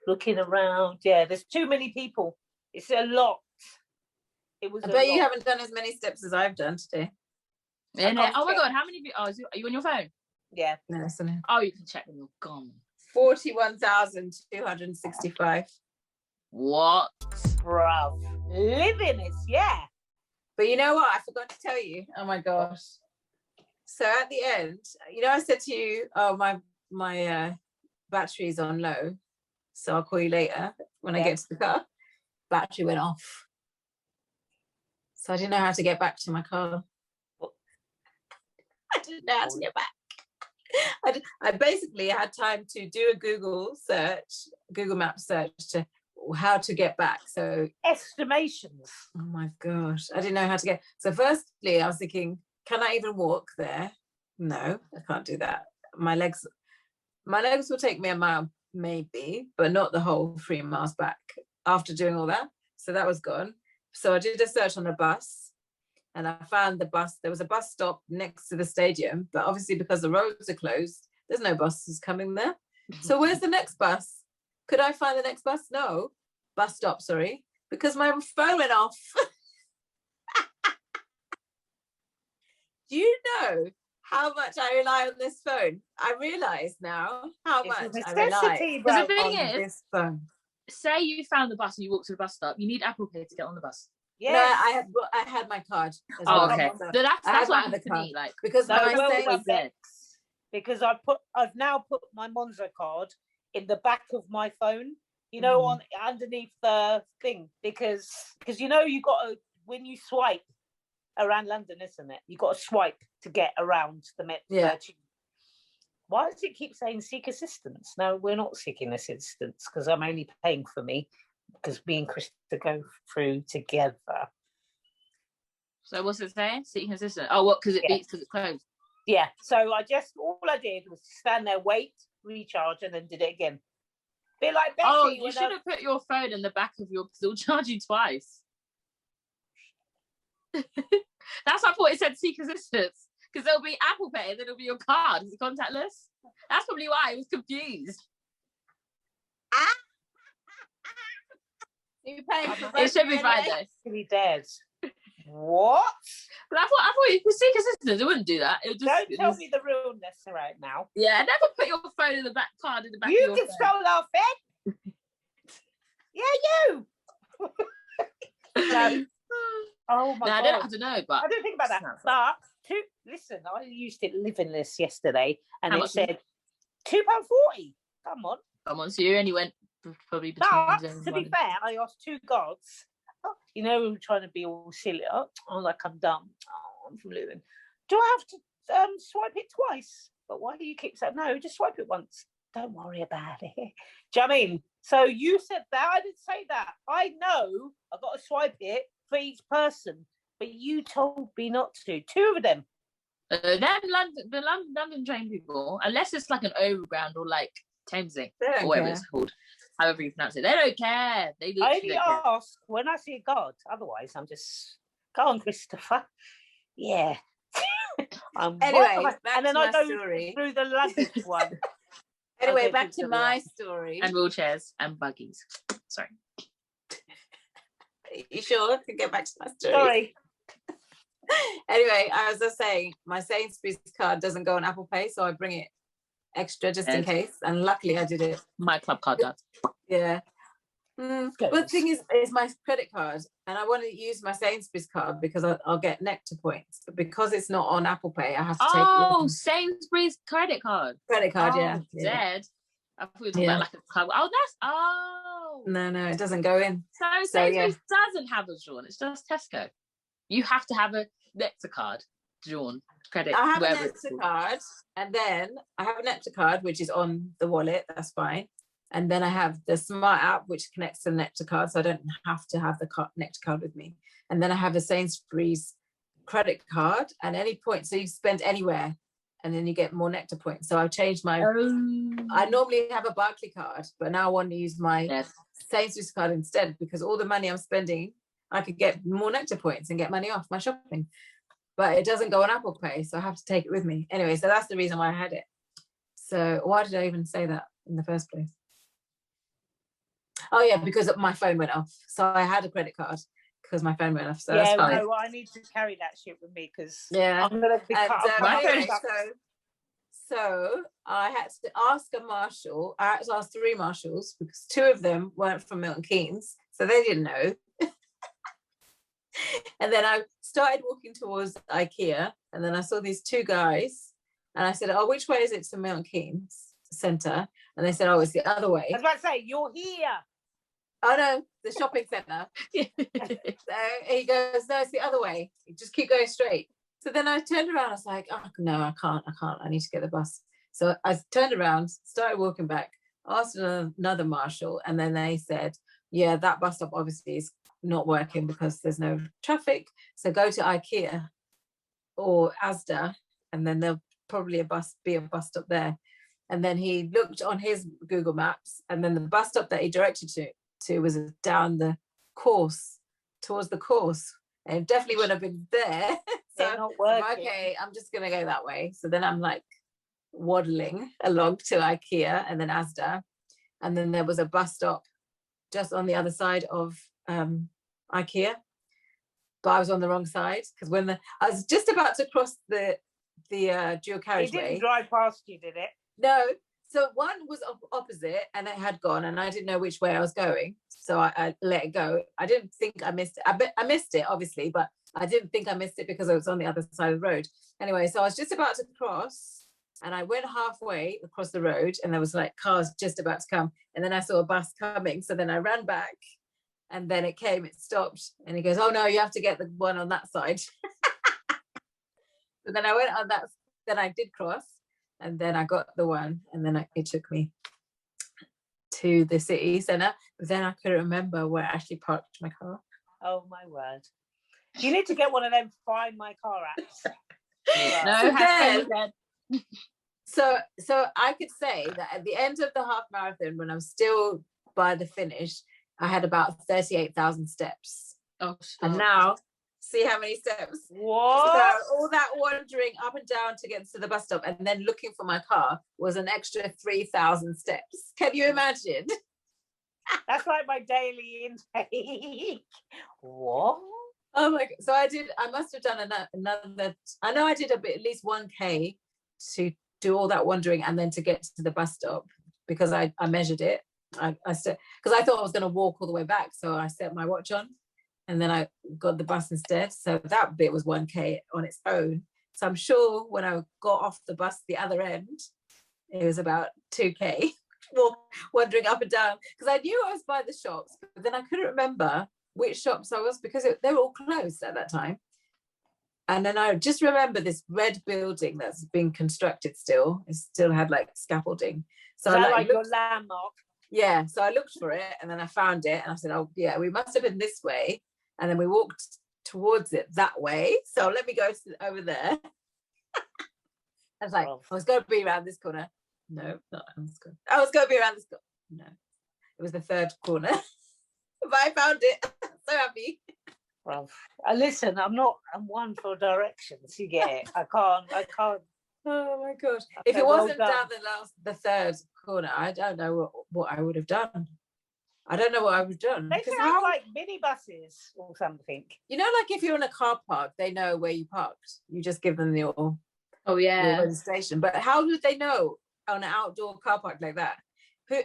looking around. Yeah, there's too many people. It's a lot. It was. I bet you haven't done as many steps as I've done today. Oh my god, how many of you? Oh, are you on your phone? Yeah. No, oh, you can check when you're gone. 41,265. What? Bruv. Living is, yeah. But you know what? I forgot to tell you. Oh my gosh. So at the end, I said to you, oh, my battery's on low. So I'll call you later when I get to the car. Battery went off. So I didn't know how to get back to my car. I didn't know how to get back. I basically had time to do a Google Map search to how to get back. So estimations. Oh my gosh, I didn't know how to get. So firstly, I was thinking, can I even walk there? No, I can't do that. My legs will take me a mile maybe, but not the whole 3 miles back after doing all that. So that was gone. So I did a search on a bus. And I found the bus. There was a bus stop next to the stadium, but obviously because the roads are closed, there's no buses coming there. So where's the next bus? Could I find the next bus? No. Bus stop, sorry. Because my phone went off. Do you know how much I rely on this phone? I realise now how much I rely on this phone. Say you found the bus and you walk to the bus stop, you need Apple Pay to get on the bus. Yeah, no, I had my card. As well. Okay, so that's what happened to me. Like because because I've now put my Monzo card in the back of my phone. On underneath the thing because you got to, when you swipe around London, isn't it? You got to swipe to get around the Met. Yeah. Why does it keep saying seek assistance? No, we're not seeking assistance because I'm only paying for me. Because me and Krista go through together. So what's it saying? Seeking assistance. Oh, what? Because it beats because it's closed. Yeah. So all I did was stand there, wait, recharge, and then did it again. Bit like Becky. Oh, you should have put your phone in the back of your. Because it'll charge you twice. That's why I thought it said seek assistance. Because there'll be Apple Pay, and then it'll be your card. Is it contactless? That's probably why I was confused. It should be fine though. He dead. What? But I thought if you seek assistance, it wouldn't do that. It would just, don't tell me the realness right now. Yeah, never put your phone in the back card in the back. You of your can phone. stole our phone. Yeah, you. Oh my God. I don't know, but I don't think about that. But listen, I used it living this yesterday, and it said £2.40. Come on. So you only went probably between. But to be fair, I asked two guards. Trying to be all silly. Like I'm dumb. I'm from Luton. Do I have to swipe it twice? But why do you keep saying no? Just swipe it once. Don't worry about it. Do you know what I mean? So you said that. I didn't say that. I know I've got to swipe it for each person, but you told me not to. Two of them. The London train people, unless it's like an overground or like Thamesing or whatever it's called, however you pronounce it, they don't care. They I only ask when I see a guard. Otherwise, I'm just go on, Christopher. Yeah. Anyway, and then I go through the luggage one. Anyway, back to my story. And wheelchairs and buggies. Sorry. You sure I can get back to my story? Sorry. Anyway, I was just saying, my Sainsbury's card doesn't go on Apple Pay, so I bring it extra just in case. And luckily, I did it. My club card does. Yeah. But the thing is my credit card, and I want to use my Sainsbury's card because I'll get Nectar points. But because it's not on Apple Pay, I have to take it. Sainsbury's credit card. Credit card, yeah. Dead. I thought we were talking about like a club. No, it doesn't go in. So Sainsbury's doesn't have a drawn. It's just Tesco. You have to have a Nectar card drawn. Credit. I have a Nectar card, and then I have a Nectar card which is on the wallet. That's fine. And then I have the smart app which connects to the Nectar card, so I don't have to have the Nectar card with me. And then I have a Sainsbury's credit card, and any points, so you spend anywhere, and then you get more Nectar points. So I've changed my. I normally have a Barclay card, but now I want to use my Sainsbury's card instead, because all the money I'm spending, I could get more Nectar points and get money off my shopping. But it doesn't go on Apple Pay, so I have to take it with me. Anyway, so that's the reason why I had it. So why did I even say that in the first place? Oh yeah, because my phone went off. So I had a credit card because my phone went off. So that's fine. No, I need to carry that shit with me because I'm gonna be cut off. Anyway, so I had to ask a marshal. I had to ask 3 marshals because 2 of them weren't from Milton Keynes, so they didn't know. And then I started walking towards IKEA, and then I saw these 2 guys, and I said, "Oh, which way is it to Milton Keynes Centre?" And they said, "Oh, it's the other way." I was about to say, "You're here." Oh no, the shopping centre. So he goes, "No, it's the other way. You just keep going straight." So then I turned around. I was like, "Oh no, I can't. I need to get the bus." So I turned around, started walking back, asked another marshal, and then they said, "Yeah, that bus stop obviously is not working because there's no traffic. So go to IKEA or Asda, and then there'll probably be a bus stop there." And then he looked on his Google Maps, and then the bus stop that he directed to was down the course, towards the course. And it definitely wouldn't have been there. So not working. Okay, I'm just going to go that way. So then I'm like waddling along to IKEA and then Asda. And then there was a bus stop just on the other side of IKEA. But I was on the wrong side because I was just about to cross the dual carriageway. It didn't drive past you, did it? No. So one was opposite and it had gone and I didn't know which way I was going. So I let it go. I didn't think I missed it. I missed it, obviously, but I didn't think I missed it because it was on the other side of the road. Anyway, so I was just about to cross and I went halfway across the road and there was like cars just about to come. And then I saw a bus coming. So then I ran back and then it stopped. And he goes, "Oh no, you have to get the one on that side." So then I went on that, then I did cross. And then I got the one, and then it took me to the city centre. But then I couldn't remember where I actually parked my car. Oh my word! You need to get one of them Find My Car apps. So I could say that at the end of the half marathon, when I'm still by the finish, I had about 38,000 steps. Oh, and now see how many steps. What? So all that wandering up and down to get to the bus stop and then looking for my car was an extra 3,000 steps. Can you imagine? That's like my daily intake. What? Oh my God. So I must have done another, I know I did at least 1K to do all that wandering and then to get to the bus stop because I measured it. Because I thought I was going to walk all the way back. So I set my watch on. And then I got the bus instead. So that bit was 1K on its own. So I'm sure when I got off the bus the other end, it was about 2K wandering up and down. Because I knew I was by the shops, but then I couldn't remember which shops I was because they were all closed at that time. And then I just remember this red building that's been constructed still. It still had like scaffolding. So is that like your landmark? Yeah. So I looked for it and then I found it and I said, "Oh yeah, we must have been this way." And then we walked towards it that way. So let me go over there. I was like, I was going to be around this corner. No, not around this corner. I was going to be around this corner. No, it was the third corner. But I found it. So happy. Well, listen, I'm one for directions. You get it. I can't. Oh my God. If it wasn't down the third corner, I don't know what I would have done. I don't know what I would have done. They should have like minibuses or something. You know, like if you're in a car park, they know where you parked. You just give them your registration. But how would they know on an outdoor car park like that? Who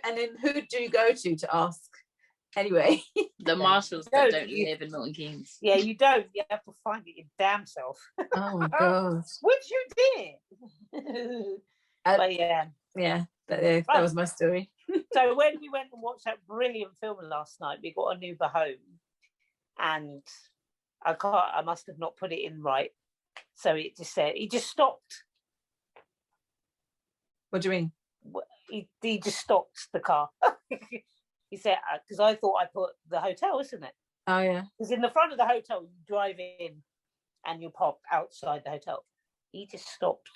do you go to ask? Anyway, the marshals that don't live in Milton Keynes. Yeah, you don't. You have to find it your damn self. Oh my god, which you did. But yeah, that was my story. So when we went and watched that brilliant film last night, we got an Uber home, and I must have not put it in right, so it just stopped. What do you mean? He just stopped the car. He said, because I thought I put the hotel, isn't it? Oh, yeah. Because in the front of the hotel, you drive in and you pop outside the hotel. He just stopped.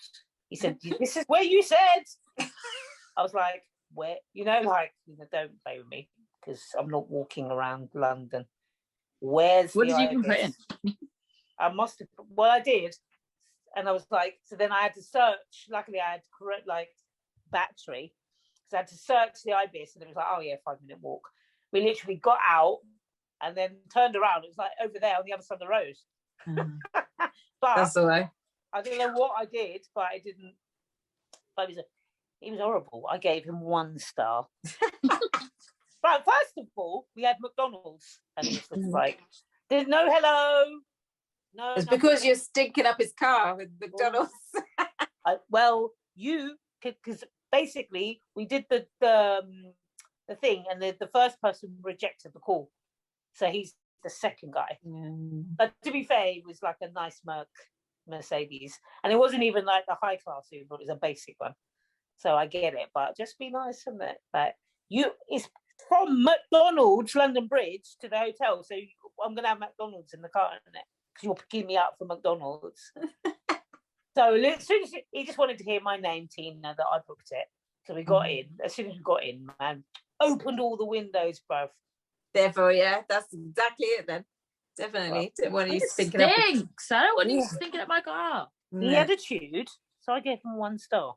He said, this is where you said. I was like, where? Don't play with me because I'm not walking around London. What did you even put in? I must have, I did. And I was like, so then I had to search. Luckily, I had correct, battery. So I had to search the ibis, and it was like, oh yeah, 5-minute walk. We literally got out and then turned around. It was like over there on the other side of the road. But that's the way. I don't know what I did, but I didn't. But he was horrible. I gave him 1 star. But first of all, we had McDonald's, and he was like, "There's no hello." No, it's because you're stinking up his car with McDonald's. Because basically we did the thing, and the first person rejected the call, so he's the second guy. But to be fair, it was like a nice Mercedes, and it wasn't even like the high class Uber, it was a basic one. So I get it, but just be nice, isn't it? Like it's from McDonald's London Bridge to the hotel, so I'm gonna have McDonald's in the car, isn't it? Because you're picking me up from McDonald's. So as soon as he just wanted to hear my name, Tina, that I booked it. So we got in. As soon as we got in, man, opened all the windows, bruv. Therefore, yeah, that's exactly it then. Definitely. Didn't want you thinking up. I don't want you thinking up my car. The attitude. So I gave him 1 star.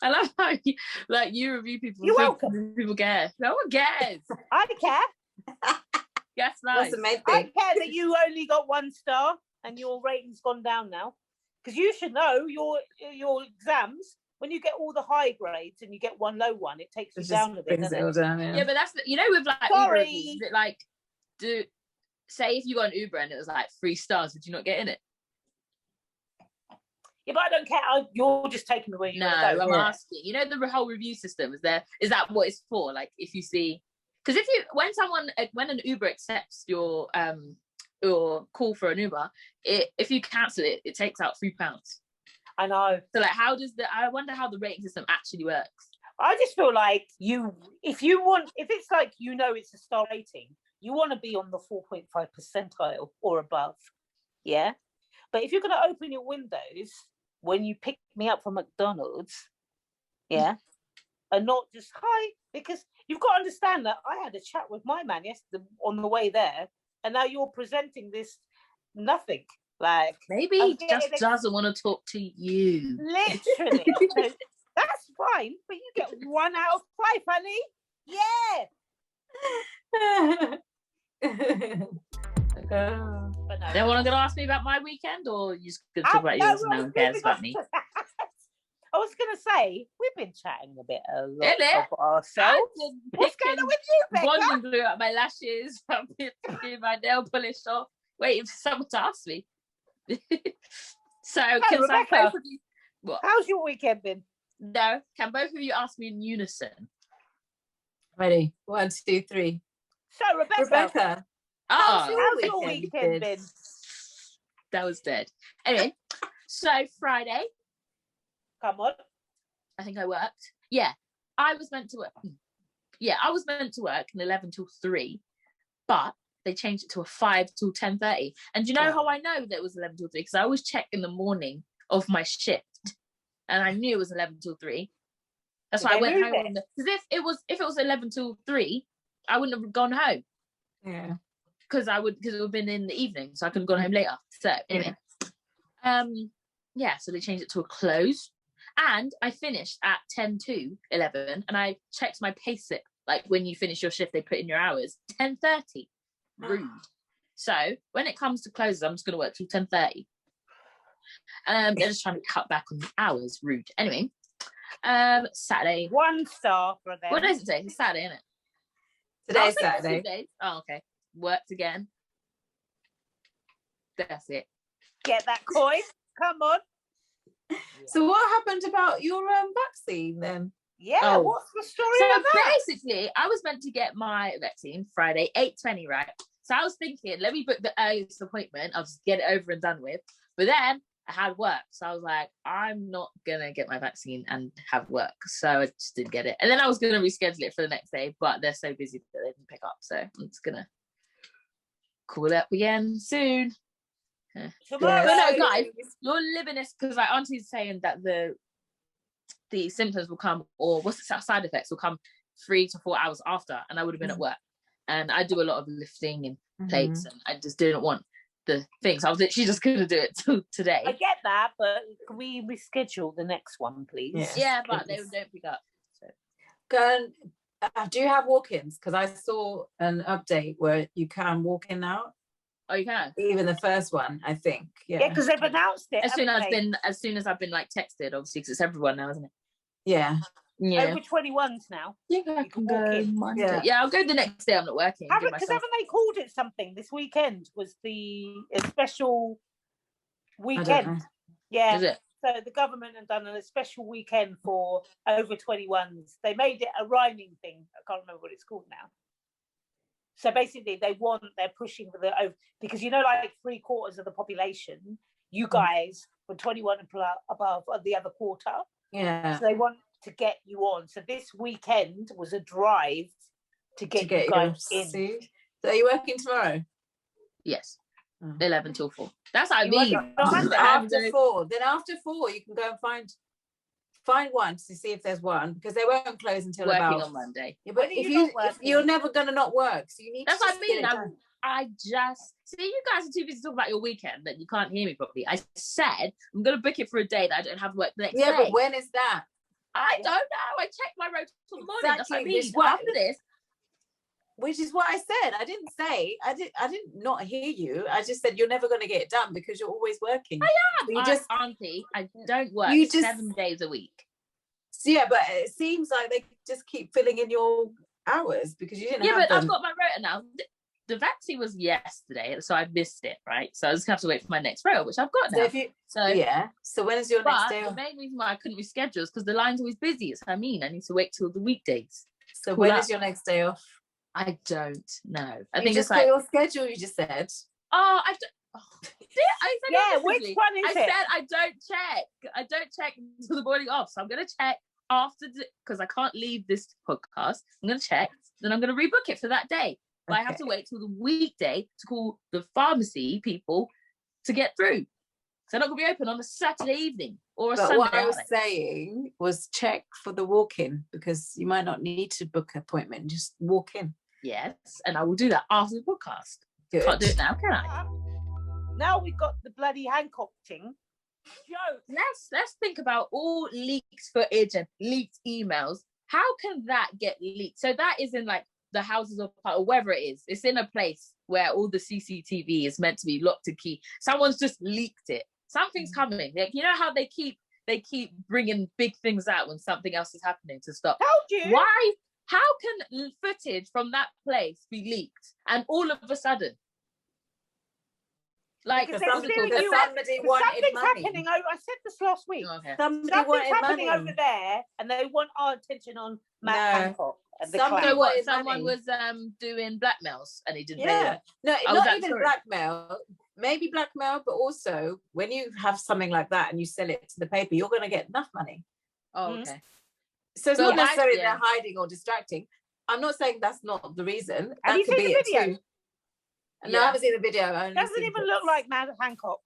I love how you review people. You're welcome. People care. No one cares. I care. Yes, nice. That's the main thing. I care that you only got 1 star and your rating's gone down now. Because you should know your exams, when you get all the high grades and you get 1 low one, it takes you down a bit. Yeah, but that's with Uber reviews, is it like say if you got an Uber and it was like 3 stars, would you not get in it? Yeah, but I don't care. You're just taking the way you want to go. I'm asking. The whole review system is that what it's for? Like if you see, because when an Uber accepts your call for an Uber, if you cancel it, it takes out £3. I know. So I wonder how the rating system actually works. I just feel like if it's like it's a star rating, you want to be on the 4.5 percentile or above, yeah. But if you're going to open your windows when you pick me up from McDonald's, yeah, and not just hi, because you've got to understand that I had a chat with my man yesterday on the way there, and now you're presenting this nothing. Like maybe he just doesn't want to talk to you. Literally. That's fine, but you get 1 out of 5, honey. Yeah. But no. Then want to ask me about my weekend, or you just going to talk about yours and no one cares about me? I was going to say, we've been chatting a lot of ourselves. What's going on with you, Becca? Bonding blew out my lashes. I've been taking my nail polish off, waiting for someone to ask me. So, can Rebecca, both of you... What? How's your weekend been? No, can both of you ask me in unison? Ready? 1, 2, 3. So, Rebecca. How's your weekend been? That was dead. Anyway, so Friday. Come on. I think I worked. Yeah, I was meant to work. Yeah, I was meant to work from 11 till 3, but they changed it to a 5 till 10:30. And do you know how I know that it was 11 till 3? Because I always check in the morning of my shift, and I knew it was 11 till 3. That's why I went home. Because if it was 11 till 3, I wouldn't have gone home. Yeah. Because it would have been in the evening, so I could have gone home later. So anyway, so they changed it to a close, and I finished at 10 to 11, and I checked my payslip like when you finish your shift, they put in your hours, 10:30. Rude. So when it comes to closes, I'm just going to work till 10:30. They're just trying to cut back on the hours. Rude. Anyway, Saturday. 1 star for them. What is it today? It's Saturday, isn't it? Today's Saturday. 2 days. Oh, okay. Worked again. That's it. Get that coin. Come on. So what happened about your vaccine then? Yeah, what's the story So of that? basically, I was meant to get my vaccine Friday, 8:20, right? So I was thinking, let me book the earliest appointment. I'll just get it over and done with. But then I had work. So I was like, I'm not going to get my vaccine and have work. So I just didn't get it. And then I was going to reschedule it for the next day, but they're so busy that they didn't pick up. So I'm just going to call up again soon. Tomorrow. But no, guys, you're living this because like Auntie's saying that the symptoms will come, or what's the side effects will come 3 to 4 hours after, and I would have been at work. And I do a lot of lifting and plates, and I just didn't want the things. I was literally just going to do it today. I get that, but can we reschedule the next one, please? Yes, yeah, but please. they don't pick up. So. Do you have walk-ins? Because I saw an update where you can walk in now. Oh, you can. Even the first one, I think. Yeah, because they've announced it. As soon as I've been like texted, obviously, because it's everyone now, isn't it? Yeah. Over 21s now. Yeah, I can go Monday. Yeah. I'll go the next day. I'm not working. Because haven't they called it something? This weekend was a special weekend. Yeah. Is it? So the government have done a special weekend for over 21s. They made it a rhyming thing. I can't remember what it's called now. So basically, they're pushing for because like 3/4 of the population, you guys were 21 and above of the other quarter. Yeah. So they want to get you on. So this weekend was a drive to get you guys in. So are you working tomorrow? Yes. 11 till 4. That's how I mean. After 4. Then after 4, you can go and find one to see if there's one, because they won't close until working on Monday. Yeah, but if you're never gonna not work, so you need. That's what I mean. I just see you guys are too busy talking about your weekend that you can't hear me properly. I said I'm gonna book it for a day that I don't have work the next day. Yeah, but when is that? I don't know. I checked my rotor in the morning. That's what I mean. After this. Which is what I said. I didn't say, I did not hear you. I just said you're never going to get it done because you're always working. I am. Auntie, I don't work 7 days a week. So yeah, but it seems like they just keep filling in your hours because you didn't have them. Yeah, but I've got my rota now. The vaccine was yesterday, so I missed it, right? So I just have to wait for my next rota, which I've got now. So when is your next day off? The main reason why I couldn't reschedule is because the line's always busy. That's what I mean. I need to wait till the weekdays. So when is your next day off? I don't know. I think it's like your schedule. You just said. Oh, I said which one is it? I said I don't check. I don't check until the morning off. So I'm gonna check after because I can't leave this podcast. I'm gonna check, then I'm gonna rebook it for that day. But I have to wait till the weekday to call the pharmacy people to get through. So they're not gonna be open on a Saturday evening or a Sunday. What I was saying was check for the walk-in because you might not need to book an appointment. Just walk in. Yes, and I will do that after the podcast. Good. Can't do it now, can I? Now we've got the bloody Hancock thing. Joe, let's think about all leaked footage and leaked emails. How can that get leaked? So that is in like the houses or wherever it is. It's in a place where all the CCTV is meant to be locked and key. Someone's just leaked it. Something's coming. Like, you know how they keep bringing big things out when something else is happening to stop. Told you. Why? How can footage from that place be leaked and all of a sudden? Like somebody wanted money. Happening over, I said this last week. Oh, okay. Something's happening over there, and they want our attention on Matt Hancock. Someone was doing blackmails and he didn't pay them. No, not even blackmail. Maybe blackmail, but also when you have something like that and you sell it to the paper, you're going to get enough money. Oh, okay. So it's not necessarily they're hiding or distracting. I'm not saying that's not the reason. Have you seen the video? No, I haven't seen the video. Doesn't even look like Matt Hancock.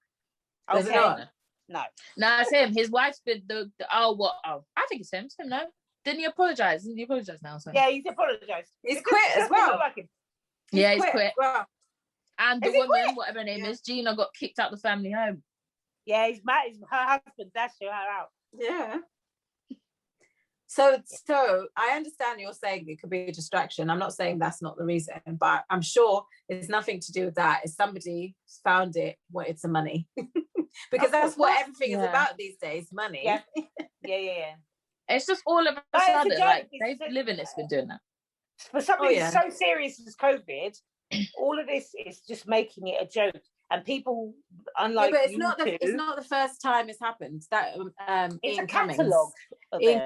Does it not? No. No, it's him. His wife's been I think it's him. It's him, no? Didn't he apologise? Didn't he apologise now? So. Yeah, he's apologised. He's quit as well. He's quit. Well. And the woman, whatever her name is, Gina, got kicked out the family home. Yeah, her husband dashed her out. Yeah. So I understand you're saying it could be a distraction. I'm not saying that's not the reason, but I'm sure it's nothing to do with that. If somebody found it, well, it's the money. Because that's what everything is about these days, money. Yeah. It's just all of a sudden, like, they've living it's been doing that. For something so serious as COVID, all of this is just making it a joke. And people, unlike but it's not the first time it's happened. That it's Ian a catalogue.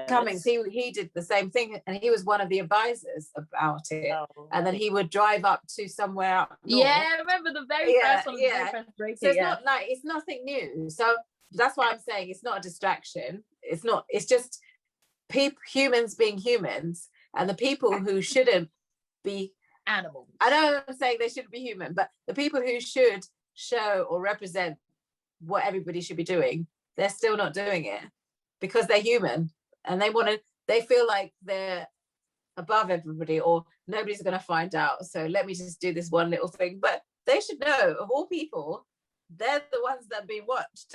Cummings, he did the same thing, and he was one of the advisors about it. And then he would drive up to somewhere up north. Yeah, I remember the very first one. So it's not like, it's nothing new. So that's why I'm saying it's not a distraction. It's not. It's just humans being humans, and the people who shouldn't be animals. I know I'm saying they shouldn't be human, but the people who should show or represent what everybody should be doing, they're still not doing it because they're human, and they feel like they're above everybody, or nobody's going to find out, so let me just do this one little thing. But they should know, of all people, they're the ones that are being watched.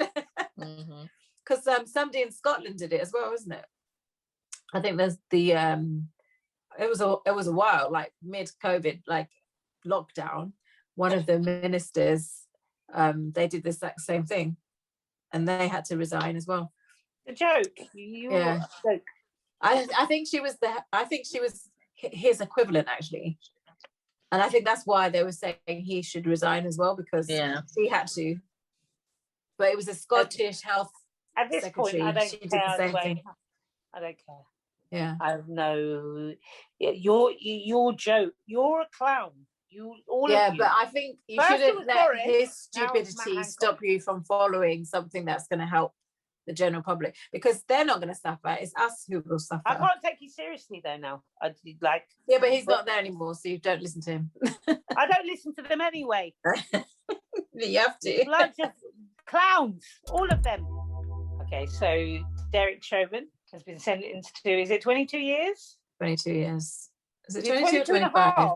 Because somebody in Scotland did it as well, wasn't it? I think there's the it was a while, like mid-COVID, like lockdown, one of the ministers, they did this exact same thing, and they had to resign as well. A joke. A joke. I think she was his equivalent, actually, and I think that's why they were saying he should resign as well, because he had to. But it was a Scottish health at this secretary. point. I don't she care did the same thing. I don't care. Yeah, I have no. Your joke. You're a clown. All of you. But I think you shouldn't let his stupidity stop you from following something that's going to help the general public, because they're not going to suffer. It's us who will suffer. I can't take you seriously though now. But he's not there anymore, so you don't listen to him. I don't listen to them anyway. You have to. Loads of clowns, all of them. Okay, so Derrick Chauvin has been sentenced to, is it 22 years? 22 years. Is it 22 or 25?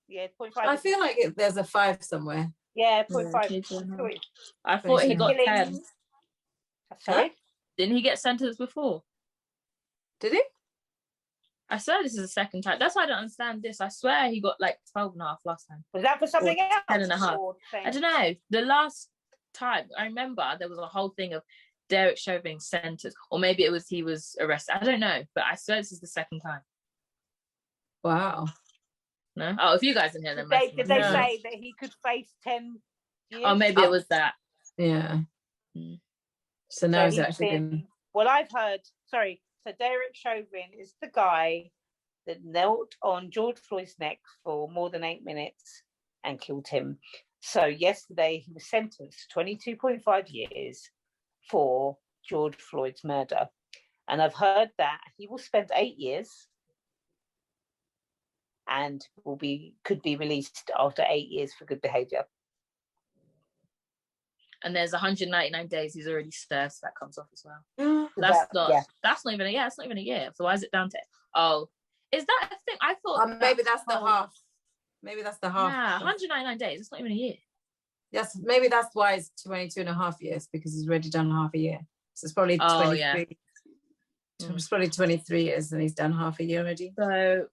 Yeah, 0.5. I feel like there's a 5 somewhere. Yeah, 0.5. I thought he got 10. Sorry? Huh? Didn't he get sentenced before? Did he? I swear this is the second time. That's why I don't understand this. I swear he got like 12 and a half last time. Was that for something else? 10 and a half. I don't know. The last time, I remember there was a whole thing of Derrick Chauvin sentenced, or maybe it was he was arrested. I don't know, but I swear this is the second time. Wow. No? Oh, if you guys didn't hear them. Did they say that he could face 10 years? Oh, maybe it was that. Yeah. So now he's actually been... Well, I've heard, so Derrick Chauvin is the guy that knelt on George Floyd's neck for more than 8 minutes and killed him. So yesterday he was sentenced to 22.5 years for George Floyd's murder. And I've heard that he will spend 8 years and could be released after 8 years for good behaviour. And there's 199 days he's already served, so that comes off as well. That's not even a year. So why is it down to? Oh, is that a thing? I thought maybe that's the half. Maybe that's the half. Yeah, 199 days. It's not even a year. Yes, maybe that's why it's 22 and a half years, because he's already done half a year. So it's probably 23. It's probably 23 years, and he's done half a year already. So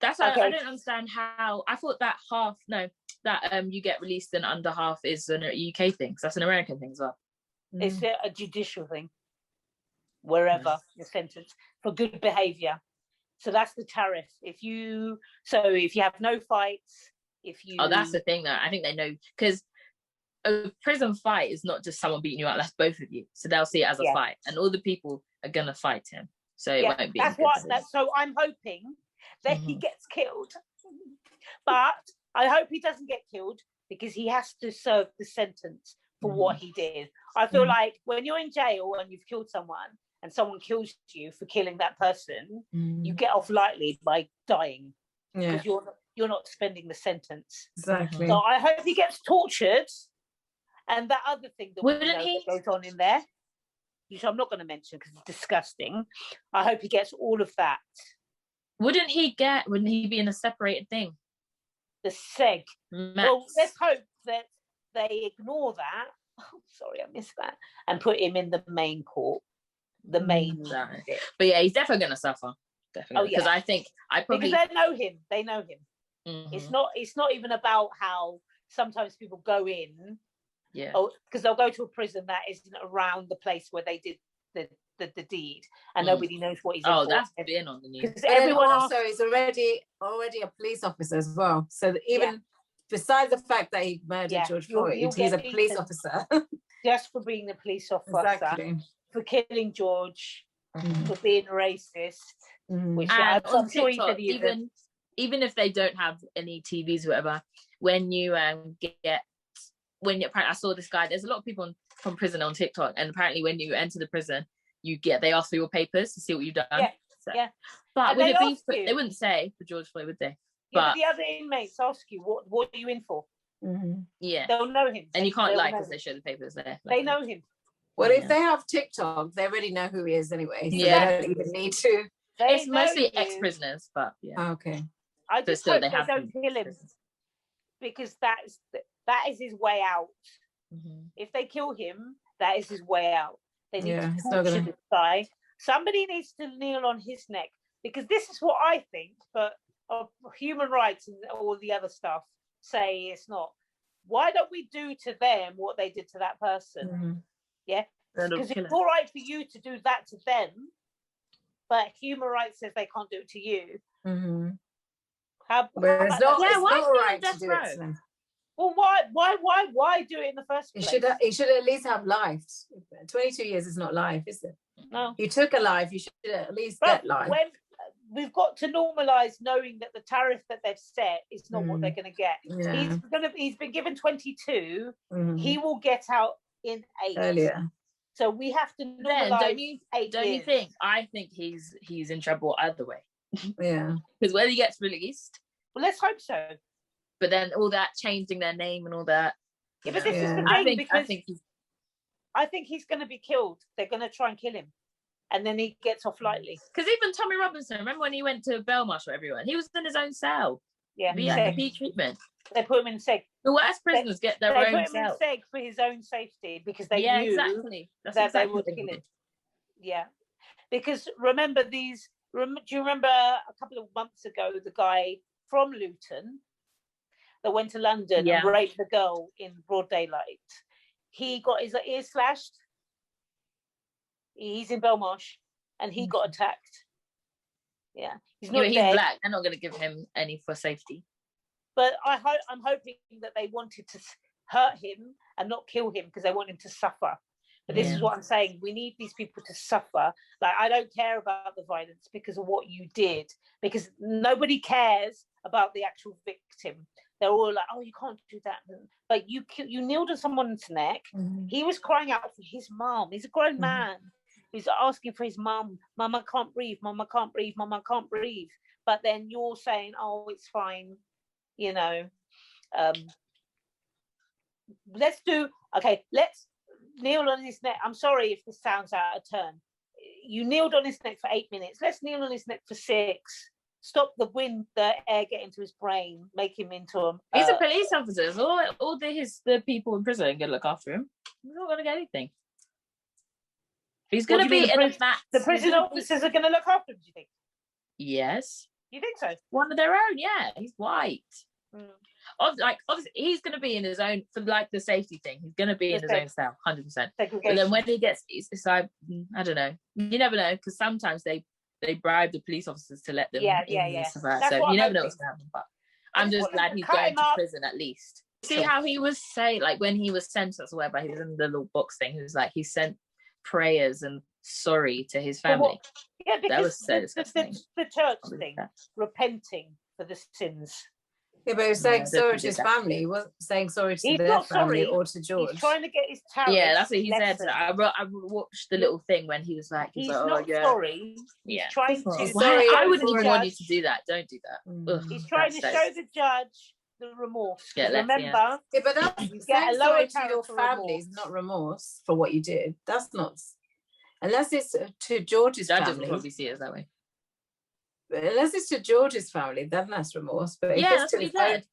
that's I don't understand how. I thought that you get released in under half is a UK thing, because that's an American thing as well. It's a judicial thing, wherever you're sentenced for good behaviour. So that's the tariff. If you have no fights, that's the thing though. I think they know, because a prison fight is not just someone beating you out. That's both of you. So they'll see it as a fight, and all the people are gonna fight him. So it won't be. So I'm hoping that he gets killed, but I hope he doesn't get killed, because he has to serve the sentence for what he did. I feel like when you're in jail and you've killed someone, and someone kills you for killing that person, you get off lightly by dying, because you're not spending the sentence. Exactly. So I hope he gets tortured, and that other thing that that goes on in there, which I'm not going to mention because it's disgusting. I hope he gets all of that. Wouldn't he be in a separated thing? The seg. Max. Well, let's hope that they ignore that. Oh, sorry, I missed that. And put him in the main court. the main. No. But yeah, he's definitely going to suffer. Definitely. Because I think because they know him. They know him. Mm-hmm. It's not even about how sometimes people go in. Yeah. Because they'll go to a prison that isn't around the place where they did the deed, and nobody knows what he's in for. That's been on the news. Because everyone also is already a police officer as well. So that even besides the fact that he murdered George Floyd, he's a police officer. Just for being the police officer, exactly. For killing George, for being racist. Which and I'm on sure TikTok, even if they don't have any TVs or whatever, when you I saw this guy. There's a lot of people from prison on TikTok, and apparently when you enter the prison, they ask for your papers to see what you've done. Yeah. But would it be? They wouldn't say for George Floyd, would they? But the other inmates ask you, what are you in for? Yeah, they'll know him, and you can't lie because they show the papers there. They know him. Well, if they have TikTok, they already know who he is anyway. So they don't even need to. It's mostly ex-prisoners, but okay. I just hope they don't kill him, because that is his way out. If they kill him, that is his way out. They need to torture this guy. Somebody needs to kneel on his neck, because this is what I think, but human rights and all the other stuff say it's not. Why don't we do to them what they did to that person? Yeah, because it's all right for you to do that to them, but human rights says they can't do it to you. It's not right to do it to them. Well, why do it in the first place? He should at least have life. 22 years is not life, is it? No. You took a life, you should at least get life. We've got to normalise knowing that the tariff that they've set is not what they're going to get. Yeah. He's been given 22. He will get out in 8. Earlier. So we have to normalise. Don't you think? I think he's in trouble either way. Yeah. Because whether he gets released. Well, let's hope so. But then all that changing their name and all that. Yeah, but this is the thing, I think he's going to be killed. They're going to try and kill him, and then he gets off lightly. Because even Tommy Robinson, remember when he went to Belmarsh for everyone? He was in his own cell. Yeah, VIP treatment. They put him in seg. The worst prisoners get their own cell. They put him in seg for his own safety, because they knew that they would kill him. Yeah, because remember do you remember a couple of months ago the guy from Luton that went to London and raped the girl in broad daylight? He got his ears slashed. He's in Belmarsh, and he got attacked. Yeah, he's not dead. He's black. They're not going to give him any for safety. But I'm hoping that they wanted to hurt him and not kill him, because they want him to suffer. But this is what I'm saying. We need these people to suffer. Like, I don't care about the violence because of what you did, because nobody cares about the actual victim. They're all like, oh, you can't do that. But you kneeled on someone's neck. He was crying out for his mom. He's a grown man. He's asking for his mum. Mum, I can't breathe. Mum, I can't breathe. Mum, I can't breathe. But then you're saying, oh, it's fine. You know, let's kneel on his neck. I'm sorry if this sounds out of turn. You kneeled on his neck for 8 minutes. Let's kneel on his neck for 6. Stop the air getting to his brain, make him into a... He's a police officer. All the people in prison are going to look after him. He's not going to get anything. He's going to be in a match. The prison officers are going to look after him, do you think? Yes. You think so? One of their own, yeah. He's white. Obviously, he's going to be in his own, for like the safety thing, he's going to be in his own cell, 100%. But then when he gets, it's like, I don't know. You never know, because sometimes they bribe the police officers to let them in. So you never know what's going to happen. But I'm just glad he's going to prison at least. See how he was saying, like when he was sentenced or whatever, he was in the little box thing. He was like, he sent prayers and sorry to his family. Yeah, because that was so disgusting. The church thing, repenting for the sins. Yeah, but he was saying sorry to his family. He wasn't saying sorry to their family or to George. He's trying to get his tariff. Yeah, that's what he said. I watched the little thing when he was like, he's not sorry. He's trying to. I wouldn't even want you to do that. Don't do that. He's trying to show the judge the remorse. Yeah, remember. Yeah, but that's get a lower to your family is not remorse for what you did. That's not. Unless it's to George's family. Judges will probably see it that way. But unless it's to George's family, then that's remorse. But if that's what he said.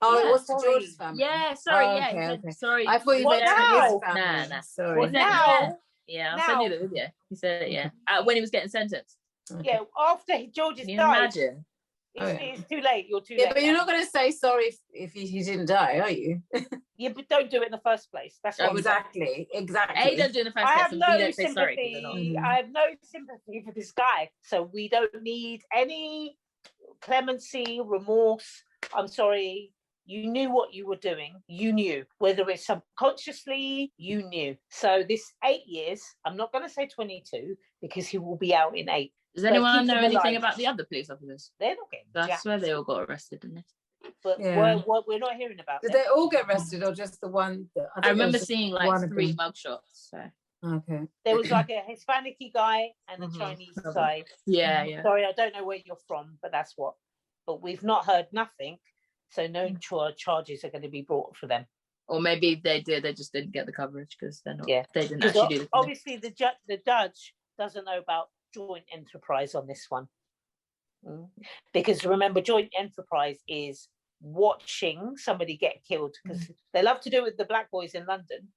Oh, it was to George's family. Yeah, sorry. Okay. Sorry. I thought you meant to his family. Nah. Sorry. Now, Yeah, I'll Now- send you the video. He said it, yeah. When he was getting sentenced. Yeah, after George's Can you died, imagine? it's too late. You're too Yeah, late. but you're now. not going to say sorry if he didn't die, are you? Yeah, but don't do it in the first place. That's what Exactly. A, don't do it in the first I place, have and no B, don't say sorry. 'Cause they're not. sympathy. Mhm. I have no sympathy for this guy. So we don't need any clemency, remorse. I'm sorry. You knew what you were doing. You knew, whether it's subconsciously, you knew. So this 8 years, I'm not going to say 22 because he will be out in 8. Does anyone keep know him anything alive. about the other police officers? They're not getting I jacked, swear they all got arrested, didn't they? but Yeah. we're not hearing about Did them. they all get arrested or just the one? I remember seeing like one of 3 them. mugshots. So Okay. There was like a Hispanic guy and a Mhm. Chinese Okay. guy. yeah, yeah. Sorry, I don't know where you're from, but that's what. But we've not heard nothing, so no charges are going to be brought for them. Or maybe they did. They just didn't get the coverage because they're not. Yeah. They didn't Because actually do the killing. obviously the judge doesn't know about joint enterprise on this one. Because remember, joint enterprise is watching somebody get killed, because they love to do it with the black boys in London.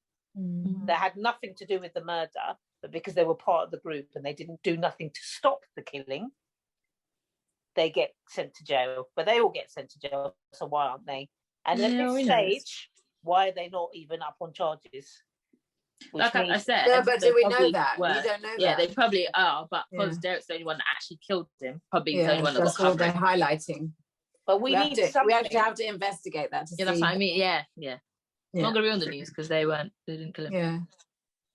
That had nothing to do with the murder, but because they were part of the group and they didn't do nothing to stop the killing, they get sent to jail. But they all get sent to jail, so why aren't they? And at Yeah, this we know this. stage, why are they not even up on charges? Which Like I means said, No, but they do we know probably that? were. We don't know Yeah, that. they probably are, but because Yeah. Derrick's the only one that actually killed him, probably the Yeah, only one that got that's all they're coverage. highlighting. but we need We something. actually have to investigate that to Yeah, see. that's what I mean. Yeah. It's Yeah. not gonna be on the news because they didn't kill him. Yeah.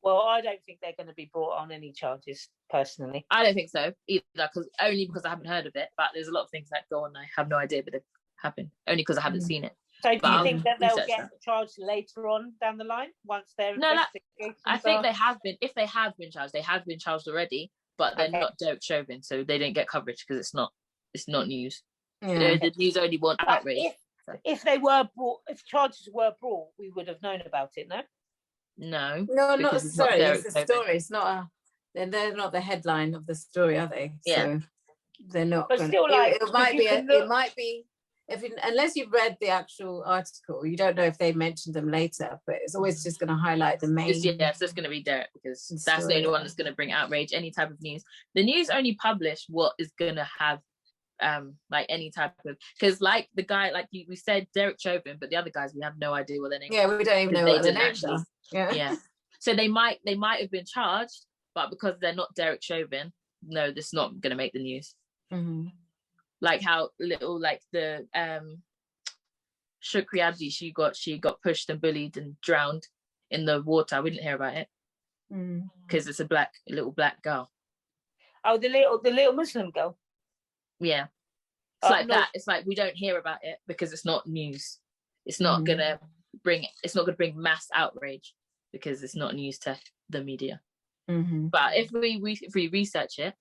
Well, I don't think they're going to be brought on any charges, personally. I don't think so either, because I haven't heard of it. But there's a lot of things that go on. I have no idea, but they happen only because I haven't seen it. So do you But think that they'll research get that. charged later on down the line once their No, investigations I think are- they have been. If they have been charged, they have been charged already. But they're Okay. not Derrick Chauvin, so they didn't get coverage because it's not news. Yeah. The news only want But outrage. if they were brought, if charges were brought, we would have known about it, no? No, No, not because it's not necessarily. Derrick It's the Chauvin. story. It's not they're not the headline of the story, are they? Yeah. So they're not. But gonna, still, like, it might you be. can It look- might be. Unless you've read the actual article, you don't know if they mentioned them later. But it's always just going to highlight the main. It's just going to be Derrick because that's the only one that's going to bring outrage. Any type of news. The news only publish what is going to have, like any type of, because like the guy, like we said, Derrick Chauvin, but the other guys we have no idea what their name. Yeah, we don't even know they what the didn't names actually. are. Yeah. Yeah. So they might have been charged, but because they're not Derrick Chauvin, no, this is not going to make the news. Mm-hmm. Like how little, like the Shukri Abdi, she got pushed and bullied and drowned in the water. We didn't hear about it because it's a little black girl. Oh, the little Muslim girl. Yeah, it's like no. that. It's like we don't hear about it because it's not news. It's not gonna bring mass outrage because it's not news to the media. But if we research it,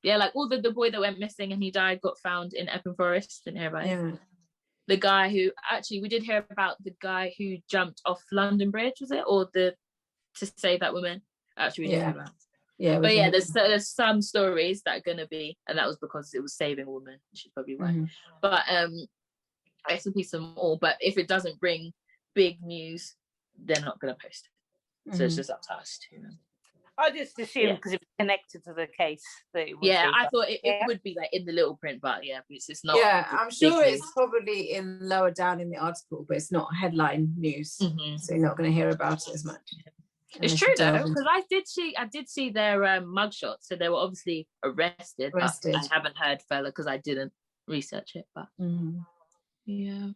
yeah, like all the boy that went missing and he died got found in Epping Forest. Didn't hear about it. The guy who actually we did hear about the guy who jumped off London Bridge, was it, or to save that woman? Actually, we didn't hear about. Yeah, but yeah, there's some stories that are gonna be, and that was because it was saving a woman. She's probably right. But I still be some more. But if it doesn't bring big news, they're not gonna post it. So it's just up to us to. I just assumed because it was connected to the case that it would be, I thought it would be like in the little print, but yeah, it's not. Yeah, I'm sure big it's news. probably in lower down in the article, but it's not headline news, so you're not going to hear about it as much. It's true though, because I did see their mugshots, so they were obviously arrested. But I haven't heard further because I didn't research it. But yeah,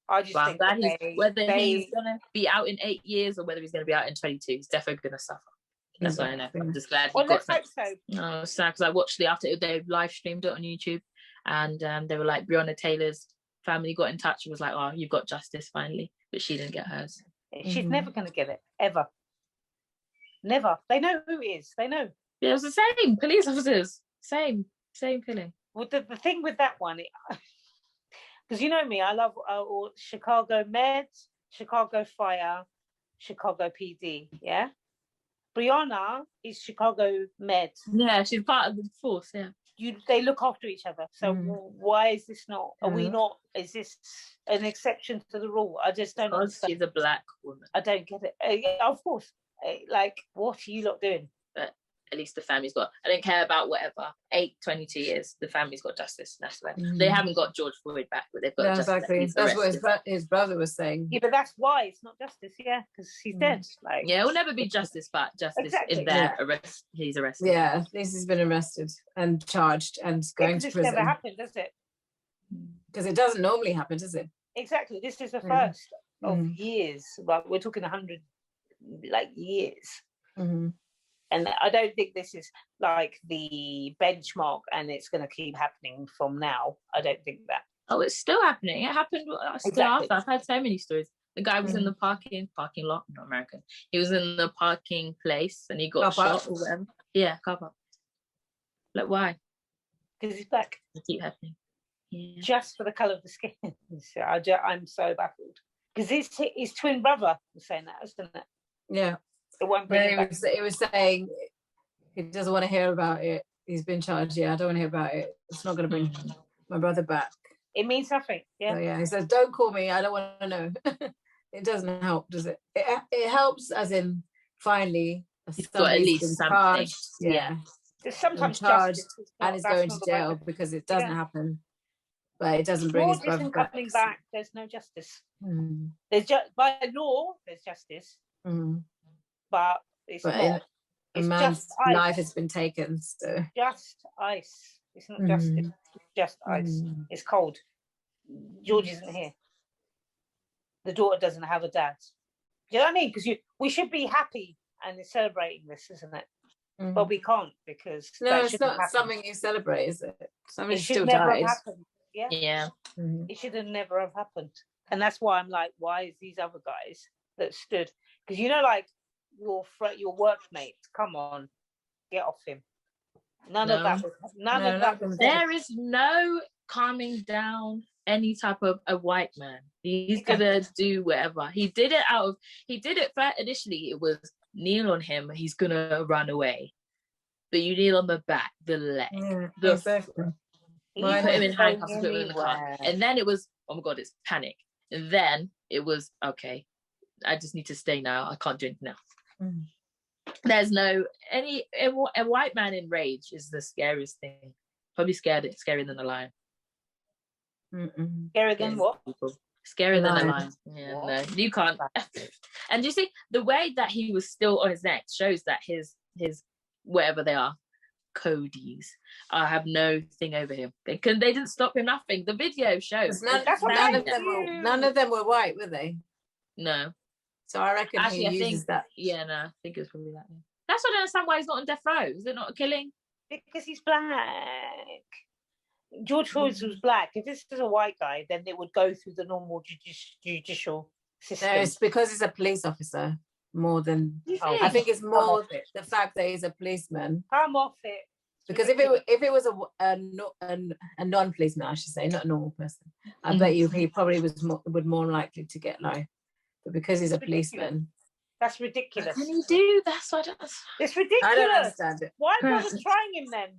I just think whether he's gonna be out in 8 years or whether he's gonna be out in 22, he's definitely gonna suffer. That's what I know. I'm just glad he got that. I was sad because I watched it after they live streamed it on YouTube, and they were like, Breonna Taylor's family got in touch and was like, "Oh, you've got justice finally," but she didn't get hers. She's never going to get it ever. Never. They know who it is. They know. Yeah, it was the same police officers. Same killing. Well, the thing with that one, because you know me, I love Chicago Med, Chicago Fire, Chicago PD. Yeah. Brianna is Chicago Med. Yeah, she's part of the force. Yeah. They look after each other. So why is this not? Are we not? Is this an exception to the rule? I just don't understand. She's a black woman. I don't get it. Of course, Like, what are you lot doing? But at least the family's got, I don't care about whatever, 22 years, the family's got justice. That's why they haven't got George Floyd back, but they've got justice. Exactly. That's what his brother was saying. Yeah, but that's why it's not justice, because he's dead. Like, yeah, it will never be justice, but justice in their arrest. He's arrested. Yeah, at least he's been arrested and charged and going to prison. This never happened, does it? Because it doesn't normally happen, does it? Exactly. This is the first of years. But we're talking 100 years. And I don't think this is like the benchmark and it's going to keep happening from now. I don't think that. Oh, it's still happening. It happened still after. I've had so many stories. The guy was in the parking lot, not American. He was in the parking place and he got shot or whatever. Yeah, car park. Like, why? Because he's black. It keep happening. Yeah. Just for the colour of the skin. I'm so baffled. Because his twin brother was saying that, isn't it? Yeah. It was saying he doesn't want to hear about it. He's been charged. Yeah, I don't want to hear about it. It's not going to bring my brother back. It means nothing. Yeah. So, yeah. He says, "Don't call me. I don't want to know." It doesn't help, does it? It helps, as in finally, he's got at least something. Charged. Yeah. There's sometimes charged and he's going to jail because it doesn't happen. But it doesn't bring his brother back. Coming back. There's no justice. There's by law. There's justice. But it's not. A man's life has been taken. So just ice. It's not justice. It's just ice. It's cold. George isn't here. The daughter doesn't have a dad. Do you know what I mean? Because we should be happy and celebrating this, isn't it? But we can't because it's not something you celebrate, is it? Somebody still never dies. Have happened. Yeah. It should have never have happened, and that's why I'm like, why is these other guys that stood? Because like your workmates, come on, get off him. None of that. There is no calming down any type of a white man. He's gonna do whatever. He did it initially. It was kneel on him. He's gonna run away. But you kneel on the back, the leg, you put him in handcuffs, put him in the car, and then it was, oh my god, it's panic. And then it was, okay, I just need to stay now. I can't do anything else. There's no a white man in rage is the scariest thing. Probably scarier than a lion. Scarier than what? Scarier than a lion. Yeah, no, you can't. And you see the way that he was still on his neck shows that his whatever they are, Cody's, have no thing over him. They didn't stop him. Nothing. The video shows. None of them were white, were they? No. So I reckon he uses that. Yeah, no, I think it was probably that. That's why I don't understand why he's not on death row. Is it not a killing? Because he's black. George Floyd was black. If this is a white guy, then it would go through the normal judicial system. No, it's because he's a police officer more than. I think it's more the fact that he's a policeman. Come off it. Because if it was a non-policeman, I should say, not a normal person, I bet you he probably would more likely to get life. But because he's a policeman, that's ridiculous. Can you do? That's what it's ridiculous. I don't understand it. Why bother trying him then?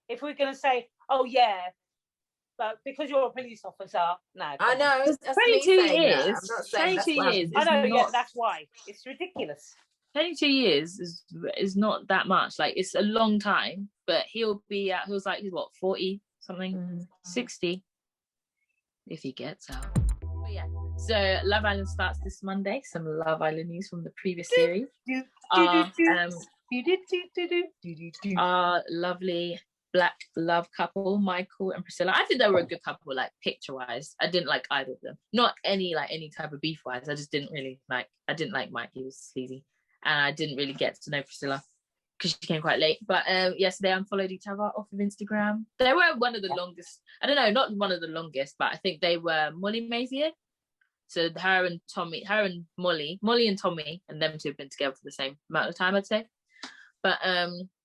If we're going to say, oh yeah, but because you're a police officer, no. I know. It's 22 years. 22 years. I know. Yeah, that's why it's ridiculous. 22 years is not that much. Like, it's a long time, but he'll be out. He was like, he's what, 40 something, 60, if he gets out. But yeah. So Love Island starts this Monday. Some Love Island news from the previous series. Our lovely black love couple, Michael and Priscilla. I think they were a good couple, like picture-wise. I didn't like either of them. Not any type of beef-wise. I just didn't really like. I didn't like Mike. He was sleazy, and I didn't really get to know Priscilla because she came quite late. But yes, they unfollowed each other off of Instagram. They were one of the longest. I don't know, not one of the longest, but I think they were Molly Mazier. So her and Molly and Tommy, and them two have been together for the same amount of time, I'd say. But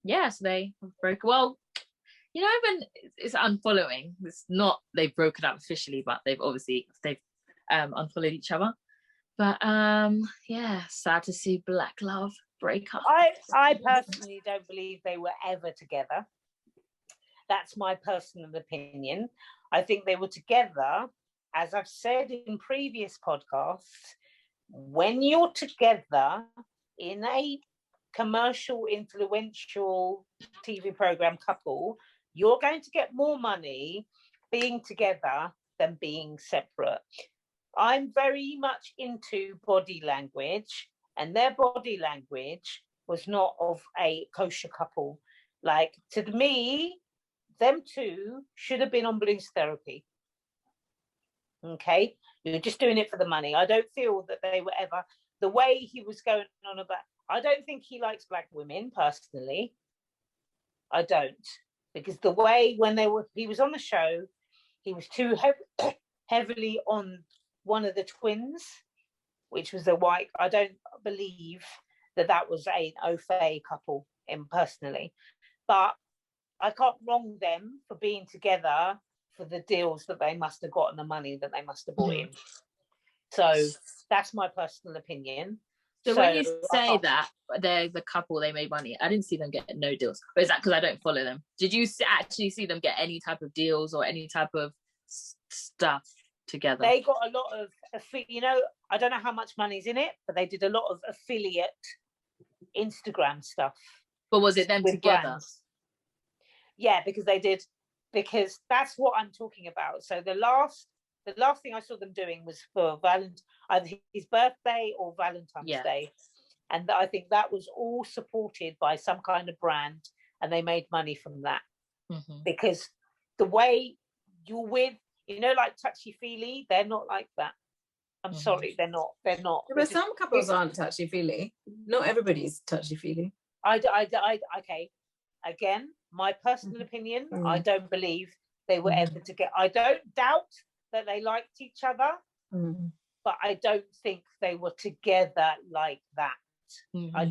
yeah, so they broke. Well, when it's unfollowing, it's not they've broken up officially, but they've unfollowed each other. But yeah, sad to see black love break up. I personally don't believe they were ever together. That's my personal opinion. I think they were together. As I've said in previous podcasts, when you're together in a commercial, influential TV program couple, you're going to get more money being together than being separate. I'm very much into body language, and their body language was not of a kosher couple. Like, to me, them two should have been on blues therapy. Okay, you're just doing it for the money. I don't feel that they were ever, the way he was going on about, I don't think he likes black women personally. I don't, because the way when he was on the show, he was too heavily on one of the twins, which was a white. I don't believe that was an othe couple in personally, but I can't wrong them for being together for the deals that they must have got and the money that they must have brought in. So that's my personal opinion. So when you say that they're the couple, they made money, I didn't see them get no deals. But is that because I don't follow them? Did you actually see them get any type of deals or any type of stuff together? They got a lot of, I don't know how much money's in it, but they did a lot of affiliate Instagram stuff. But was it them together? Brands. Yeah, because they did, because that's what I'm talking about. So the last thing I saw them doing was for either his birthday or Valentine's Day. And I think that was all supported by some kind of brand, and they made money from that. Because the way you're with, like touchy-feely, they're not like that. I'm sorry, they're not. But some couples aren't touchy-feely. Not everybody's touchy-feely. Okay. Again, my personal opinion, I don't believe they were ever together. I don't doubt that they liked each other, but I don't think they were together like that. I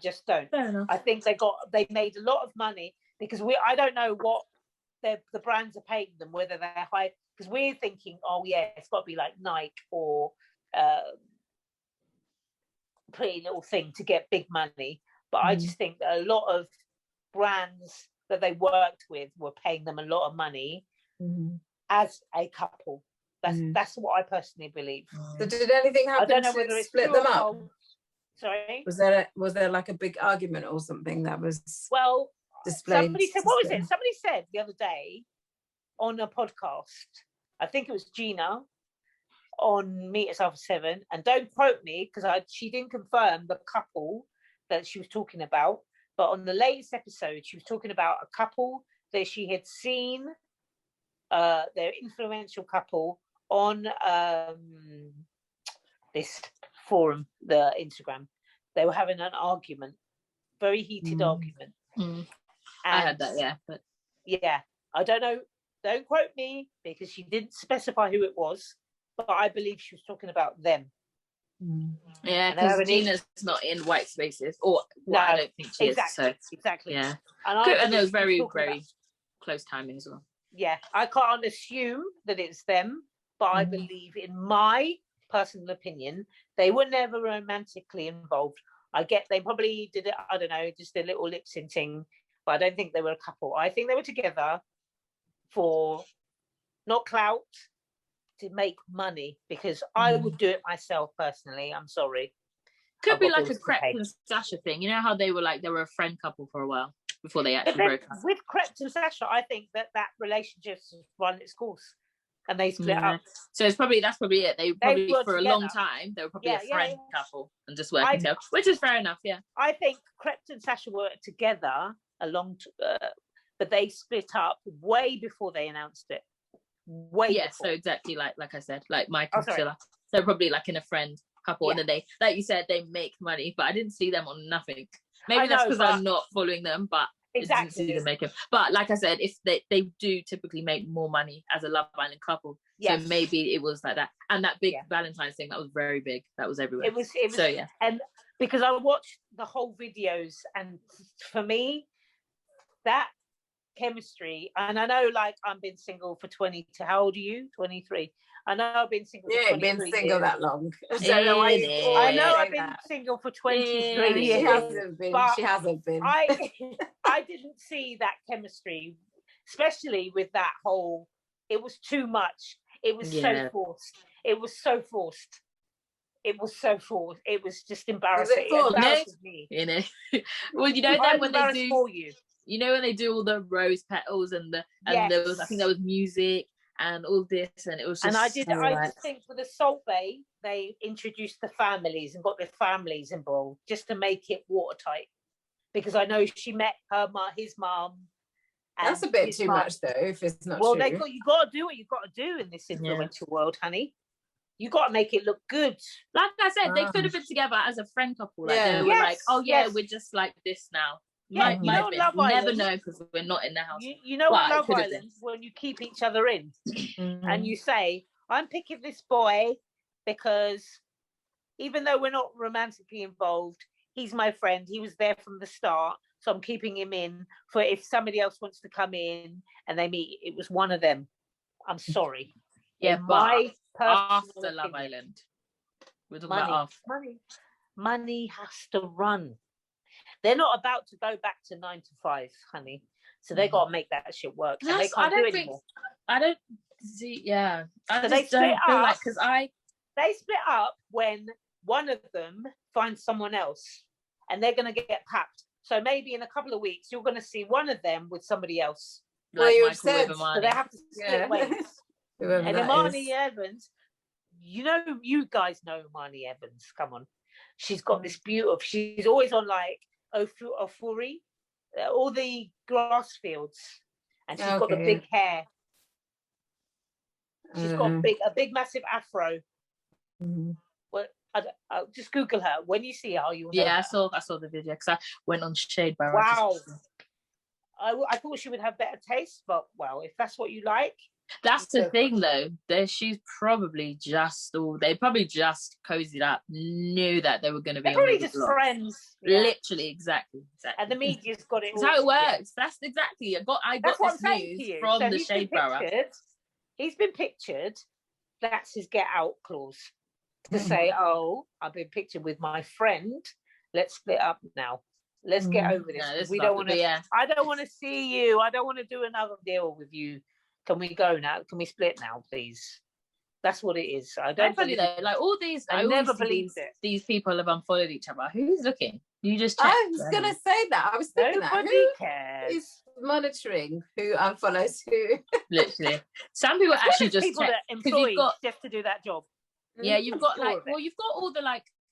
just don't. I think they made a lot of money because I don't know what the brands are paying them, whether they're high, because we're thinking, oh yeah, it's got to be like Nike or Pretty Little Thing to get big money. But I just think that a lot of brands that they worked with were paying them a lot of money as a couple. That's what I personally believe. So did anything happen? I don't know whether it split them up. Sorry, was there like a big argument or something that was displayed? Somebody said, what was it? Somebody said the other day on a podcast, I think it was Gina on Meet Us After 7, and don't quote me because she didn't confirm the couple that she was talking about, but on the latest episode she was talking about a couple that she had seen, their influential couple on this forum, the Instagram. They were having an argument, very heated argument. I heard that, but I don't know, don't quote me because she didn't specify who it was, but I believe she was talking about them. Yeah, because Gina's not in white spaces, or I don't think she is. So exactly. Yeah, and it was very, very close timing as well. Yeah, I can't assume that it's them, but I believe, in my personal opinion, they were never romantically involved. I get they probably did it, I don't know, just a little lip syncing, but I don't think they were a couple. I think they were together for not clout, to make money, because I would do it myself personally. I'm sorry. Could be like a Krept and Sasha thing. You know how they were a friend couple for a while before they actually broke up. With Krept and Sasha, I think that relationship's run its course and they split up. So that's probably it. They probably for together. A long time they were probably a friend couple and just working together, which is fair enough. Yeah, I think Krept and Sasha were together but they split up way before they announced it. Before. So exactly like I said, like Mike and Priscilla. So probably like in a friend couple, and then they, like you said, they make money, but I didn't see them on nothing. Maybe that's because I'm not following them, but exactly. I didn't see them make it. But like I said, if they do typically make more money as a Love Island couple, so maybe it was like that. And that big Valentine's thing, that was very big. That was everywhere. It was so and because I watched the whole videos, and for me, that chemistry, and I know, like, I've been single for 20 to how old are you? 23. I know I've been single for 23 been single years. That long. I know I've been single for 23 years. She hasn't been. I didn't see that chemistry, especially with that whole, it was too much. It was so forced. It was so forced. It was so forced. It was just embarrassing. Was it Embarrasses me. You know, well, you know I'm that when they embarrassed do, for you. you know when they do all the rose petals and there was, I think there was music and all this, and it was just. And I so just think for the Salt Bay, they introduced the families and got the families involved just to make it watertight. Because I know she met his mum. That's a bit too much, though, if it's not true. Well, you got to do what you got to do in this influential world, honey. You got to make it look good. Like I said, they could have been together as a friend couple. Like they were like, oh yeah, we're just like this now. Yeah, you know, Love Island. Never know because we're not in the house. You know what Love Island, when you keep each other in and you say, I'm picking this boy because even though we're not romantically involved, he's my friend. He was there from the start. So I'm keeping him in for if somebody else wants to come in and they meet. It was one of them. I'm sorry. Yeah, but after Love Island. We're talking about after. Money has to run. They're not about to go back to 9 to 5, honey. So they got to make that shit work. And they can't do it anymore. I don't see, yeah. So they split up. They split up when one of them finds someone else and they're going to get papped. So maybe in a couple of weeks, you're going to see one of them with somebody else. Like you said. So they have to split ways. And Imani Evans, you guys know Imani Evans. Come on. She's got this beautiful, she's always on like Ofuri, all the grass fields. And she's got the big hair. She's got a big massive afro. Well, I'll just Google her. When you see her, you'll know her. I saw the video because I went on Shade by Wow. I thought she would have better taste, but well, if that's what you like. That's the thing though. She's probably they probably just cozied up, knew that they were going to be. They're probably just friends. Literally, exactly. And the media's got it. That's how it works. That's exactly. I got this news from the Shade Borough. He's been pictured. That's his get out clause to say, "Oh, I've been pictured with my friend. Let's split up now. Let's get over this. No, we don't want to. Yeah. I don't want to see you. I don't want to do another deal with you. Can we go now? Can we split now, please?" That's what it is. I don't believe it. Like all these, I never believed it. These people have unfollowed each other. Who's looking? You just check. I was gonna say that. I was thinking Nobody cares. Is monitoring who unfollows who. Literally, some people actually just people that employed just to do that job. Yeah, you've got you've got all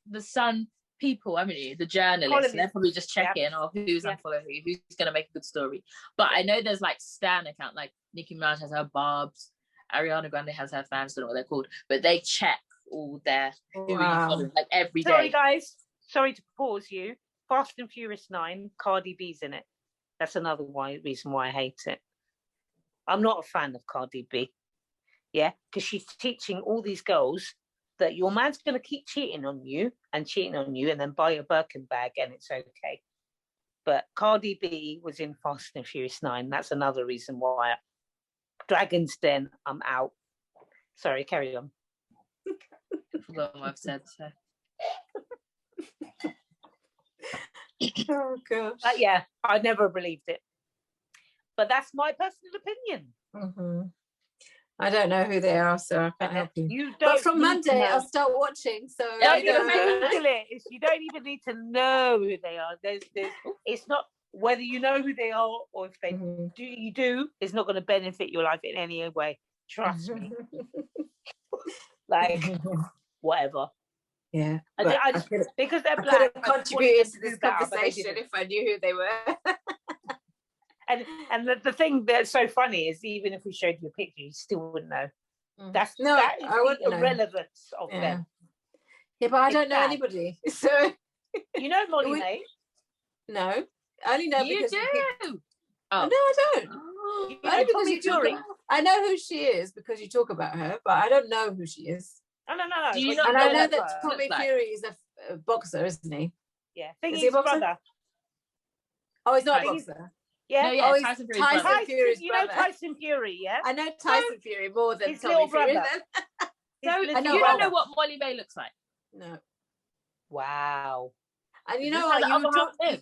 the Sun people, haven't you? The journalists, they're probably just checking who's unfollowing who's going to make a good story. But I know there's like Stan account, like Nicki Minaj has her Barbs, Ariana Grande has her fans, I don't know what they're called, but they check all their who you follow like every day. Sorry guys, sorry to pause you. Fast and Furious 9, Cardi B's in it. That's another reason why I hate it. I'm not a fan of Cardi B. Yeah, because she's teaching all these girls that your man's going to keep cheating on you and then buy a Birkin bag and it's okay. But Cardi B was in Fast and Furious 9. That's another reason why. Dragon's Den, I'm out. Sorry, carry on. I forgot what I've said. So. Oh, gosh. But yeah, I never believed it. But that's my personal opinion. Mm-hmm. I don't know who they are, so I can't help you. You don't. But from Monday, I'll start watching. So don't even Google it. You don't even need to know who they are. It's not whether you know who they are or if they do. It's not going to benefit your life in any way. Trust me. Like whatever. Yeah, I just because they're black. I could have contributed to this conversation if I knew who they were. And the thing that's so funny is even if we showed you a picture, you still wouldn't know. That is the irrelevance of them. Yeah, but I don't know anybody. So you know Molly May? No, I only know you because do. Oh. No, I don't. Oh. Only because you talk. I know who she is because you talk about her, but I don't know who she is. No. Do you not and I know that Tommy Fury is a boxer, isn't he? Yeah. Is he a boxer? Brother. Oh, he's not a boxer. Yeah. No, yeah, Tyson Fury's you know Tyson Fury, yeah? I know Tyson Fury more than his Tommy Fury. So you don't know what Molly May looks like? No. Wow. And you know what?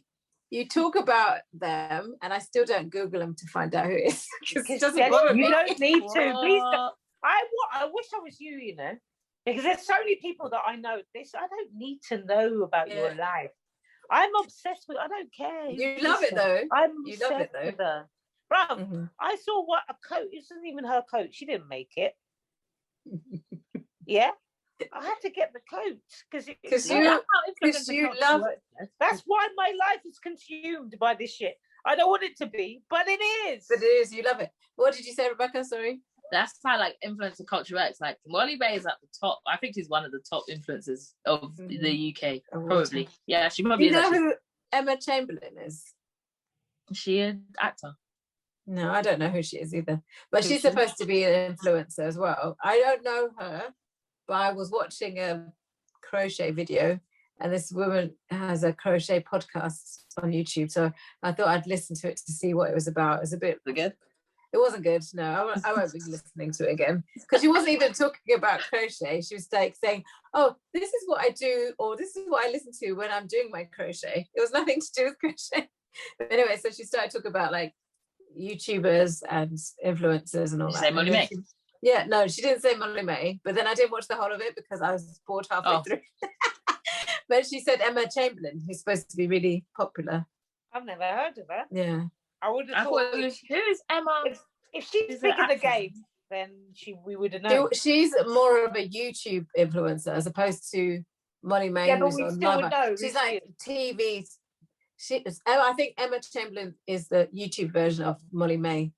You talk about them, and I still don't Google them to find out who it is. Because it doesn't bother me. You don't need to. Please don't. I wish I was you, you know. Because there's so many people that I know. I don't need to know about your life. I'm obsessed with. I don't care. You love it though. I'm you obsessed love it though. with her. Bro, I saw what a coat. It wasn't even her coat. She didn't make it. Yeah, I had to get the coat because you love. That's why my life is consumed by this shit. I don't want it to be, but it is. But it is. You love it. What did you say, Rebecca? Sorry. That's how like influencer culture works. Like Molly May is at the top. I think she's one of the top influencers of the UK. Probably. Yeah, she probably. Do you know who Emma Chamberlain is? Is she an actor? No, I don't know who she is either. But she's supposed to be an influencer as well. I don't know her, but I was watching a crochet video, and this woman has a crochet podcast on YouTube. So I thought I'd listen to it to see what it was about. It was a bit good. It wasn't good. No, I won't be listening to it again because she wasn't even talking about crochet. She was like saying, "Oh, this is what I do," or "This is what I listen to when I'm doing my crochet." It was nothing to do with crochet. But anyway, so she started talking about like YouTubers and influencers and all that. Say Molly May? Yeah, no, she didn't say Molly May. But then I didn't watch the whole of it because I was bored halfway through. But she said Emma Chamberlain, who's supposed to be really popular. I've never heard of her. Yeah. I would have thought, who's Emma? If she's big in the game, then we would have known. She's more of a YouTube influencer as opposed to Molly May, who's on Love. She's like TV. I think Emma Chamberlain is the YouTube version of Molly May.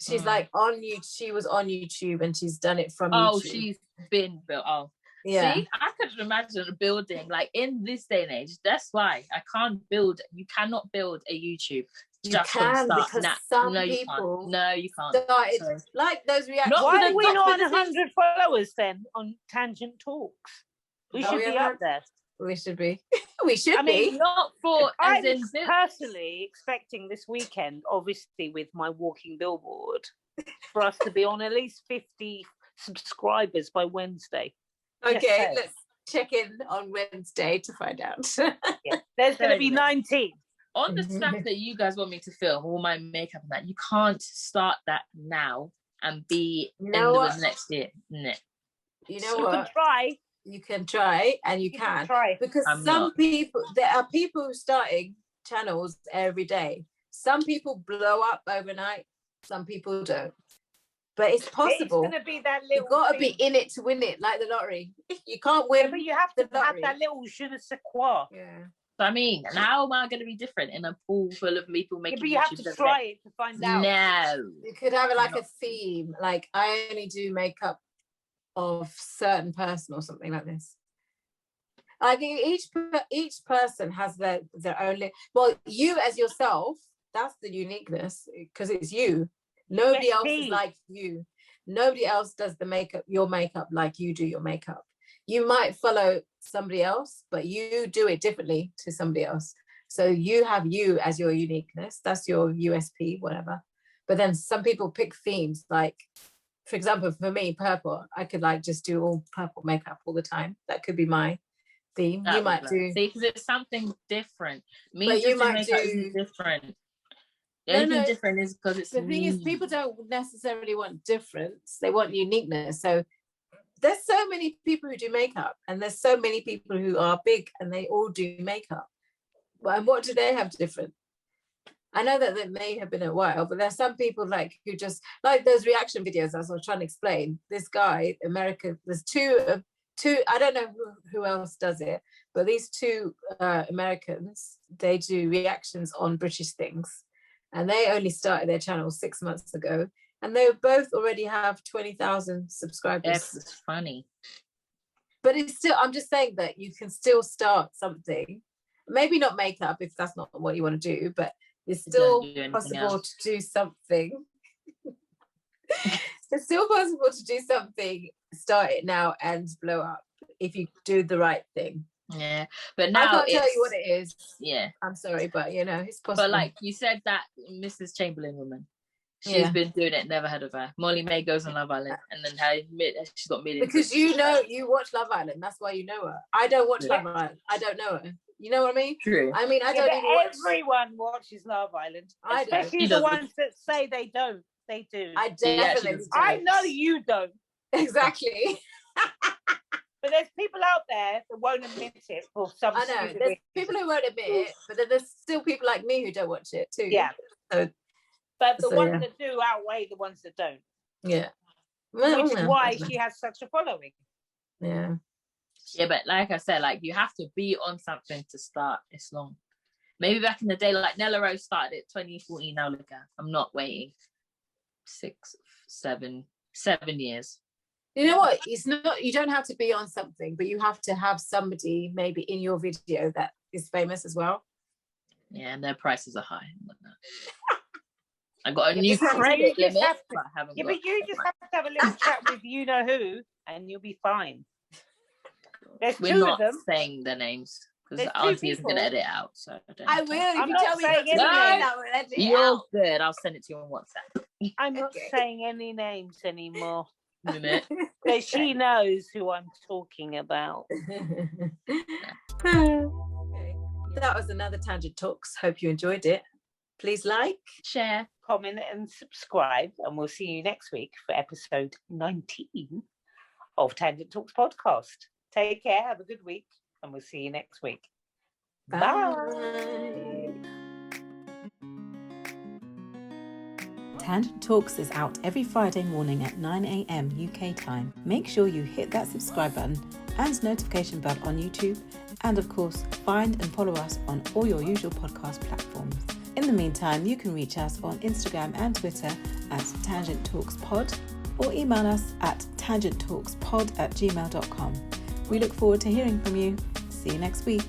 She's like on YouTube. She was on YouTube and she's done it from YouTube. Oh, she's been built. Oh. Yeah. See, I could imagine a building like in this day and age. That's why I can't build. You cannot build a YouTube. You can because some people. No, you can't. Started, like those reactions. Why are we not on 100 followers then on Tangent Talks? We should be up there. We should be. We should be. Not for. I'm personally expecting this weekend, obviously with my walking billboard, for us to be on at least 50 subscribers by Wednesday. Okay, let's check in on Wednesday to find out. Yeah. There's going to be 19. On the stuff that you guys want me to film, all my makeup and that, you can't start that now and be end of next year. No. You know what? Can try. You can try, and you can try. Because there are people starting channels every day. Some people blow up overnight, some people don't. But it's possible. It's going to be that little. You've got to be in it to win it, like the lottery. You can't win. Yeah, but you have to have that little je ne sais quoi. Yeah. So I mean, and how am I going to be different in a pool full of people making? But you have to try it to find out. No. You could have it like a theme. Like I only do makeup of certain person or something like this. I think each person has their own. Well, you as yourself, that's the uniqueness because it's you. Nobody else is like you. Nobody else does your makeup like you do your makeup. You might follow somebody else, but you do it differently to somebody else. So you have you as your uniqueness. That's your USP, whatever. But then some people pick themes. Like, for example, for me, purple. I could like just do all purple makeup all the time. That could be my theme. You might do. See, because it's something different. Me, you might do different. The only thing different is because it's the thing is people don't necessarily want difference, they want uniqueness. So there's so many people who do makeup and there's so many people who are big and they all do makeup. And what do they have different? I know that they may have been a while, but there's some people like who just like those reaction videos as I was trying to explain. This guy, America, there's two, I don't know who else does it, but these two Americans, they do reactions on British things. And they only started their channel 6 months ago. And they both already have 20,000 subscribers. That's funny. But it's still, I'm just saying that you can still start something. Maybe not makeup if that's not what you want to do, but it's still possible to do something. It's still possible to do something, start it now and blow up if you do the right thing. Yeah, but now I can't tell you what it is. Yeah, I'm sorry, but it's possible. But like you said, that Mrs. Chamberlain woman, she's been doing it. Never heard of her. Molly May goes on Love Island, and then she's got millions. Because you watch Love Island. That's why you know her. I don't watch Love Island. I don't know her. You know what I mean? True. I mean, I don't even watch. Everyone watches Love Island, especially the ones that say they don't. They do. I definitely. I know you don't. Exactly. But there's people out there that won't admit it for some I know, stupid there's reason. people who won't admit it, but then there's still people like me who don't watch it too. Yeah. So, But the ones yeah. that do outweigh the ones that don't. Yeah. Which is why she has such a following. Yeah. Yeah, but like I said, like you have to be on something to start this long. Maybe back in the day, like Nella Rose started it 2014. Now look at, I'm not waiting 7 years. You know what? It's not. You don't have to be on something, but you have to have somebody maybe in your video that is famous as well. Yeah, and their prices are high. I got a new credit limit. But you just have to have a little chat with you know who, and you'll be fine. There's We're two not of them saying the names because There's two Auntie isn't going to people. edit out. So I will. If I'm you not tell me saying not to, any names. I will edit it You're out. good. I'll send it to you on WhatsApp. I'm not Okay. saying any names anymore. Minute. So she knows who I'm talking about. Okay. That was another Tangent Talks. Hope you enjoyed it. Please like, Share, comment and subscribe, and we'll see you next week for episode 19 of Tangent Talks podcast. Take care, have a good week, and we'll see you next week. Bye. Bye. Tangent Talks is out every Friday morning at 9 a.m. UK time. Make sure you hit that subscribe button and notification bell on YouTube, and of course, find and follow us on all your usual podcast platforms. In the meantime, you can reach us on Instagram and Twitter at Tangent Talks Pod, or email us at tangenttalkspod@gmail.com. We look forward to hearing from you. See you next week.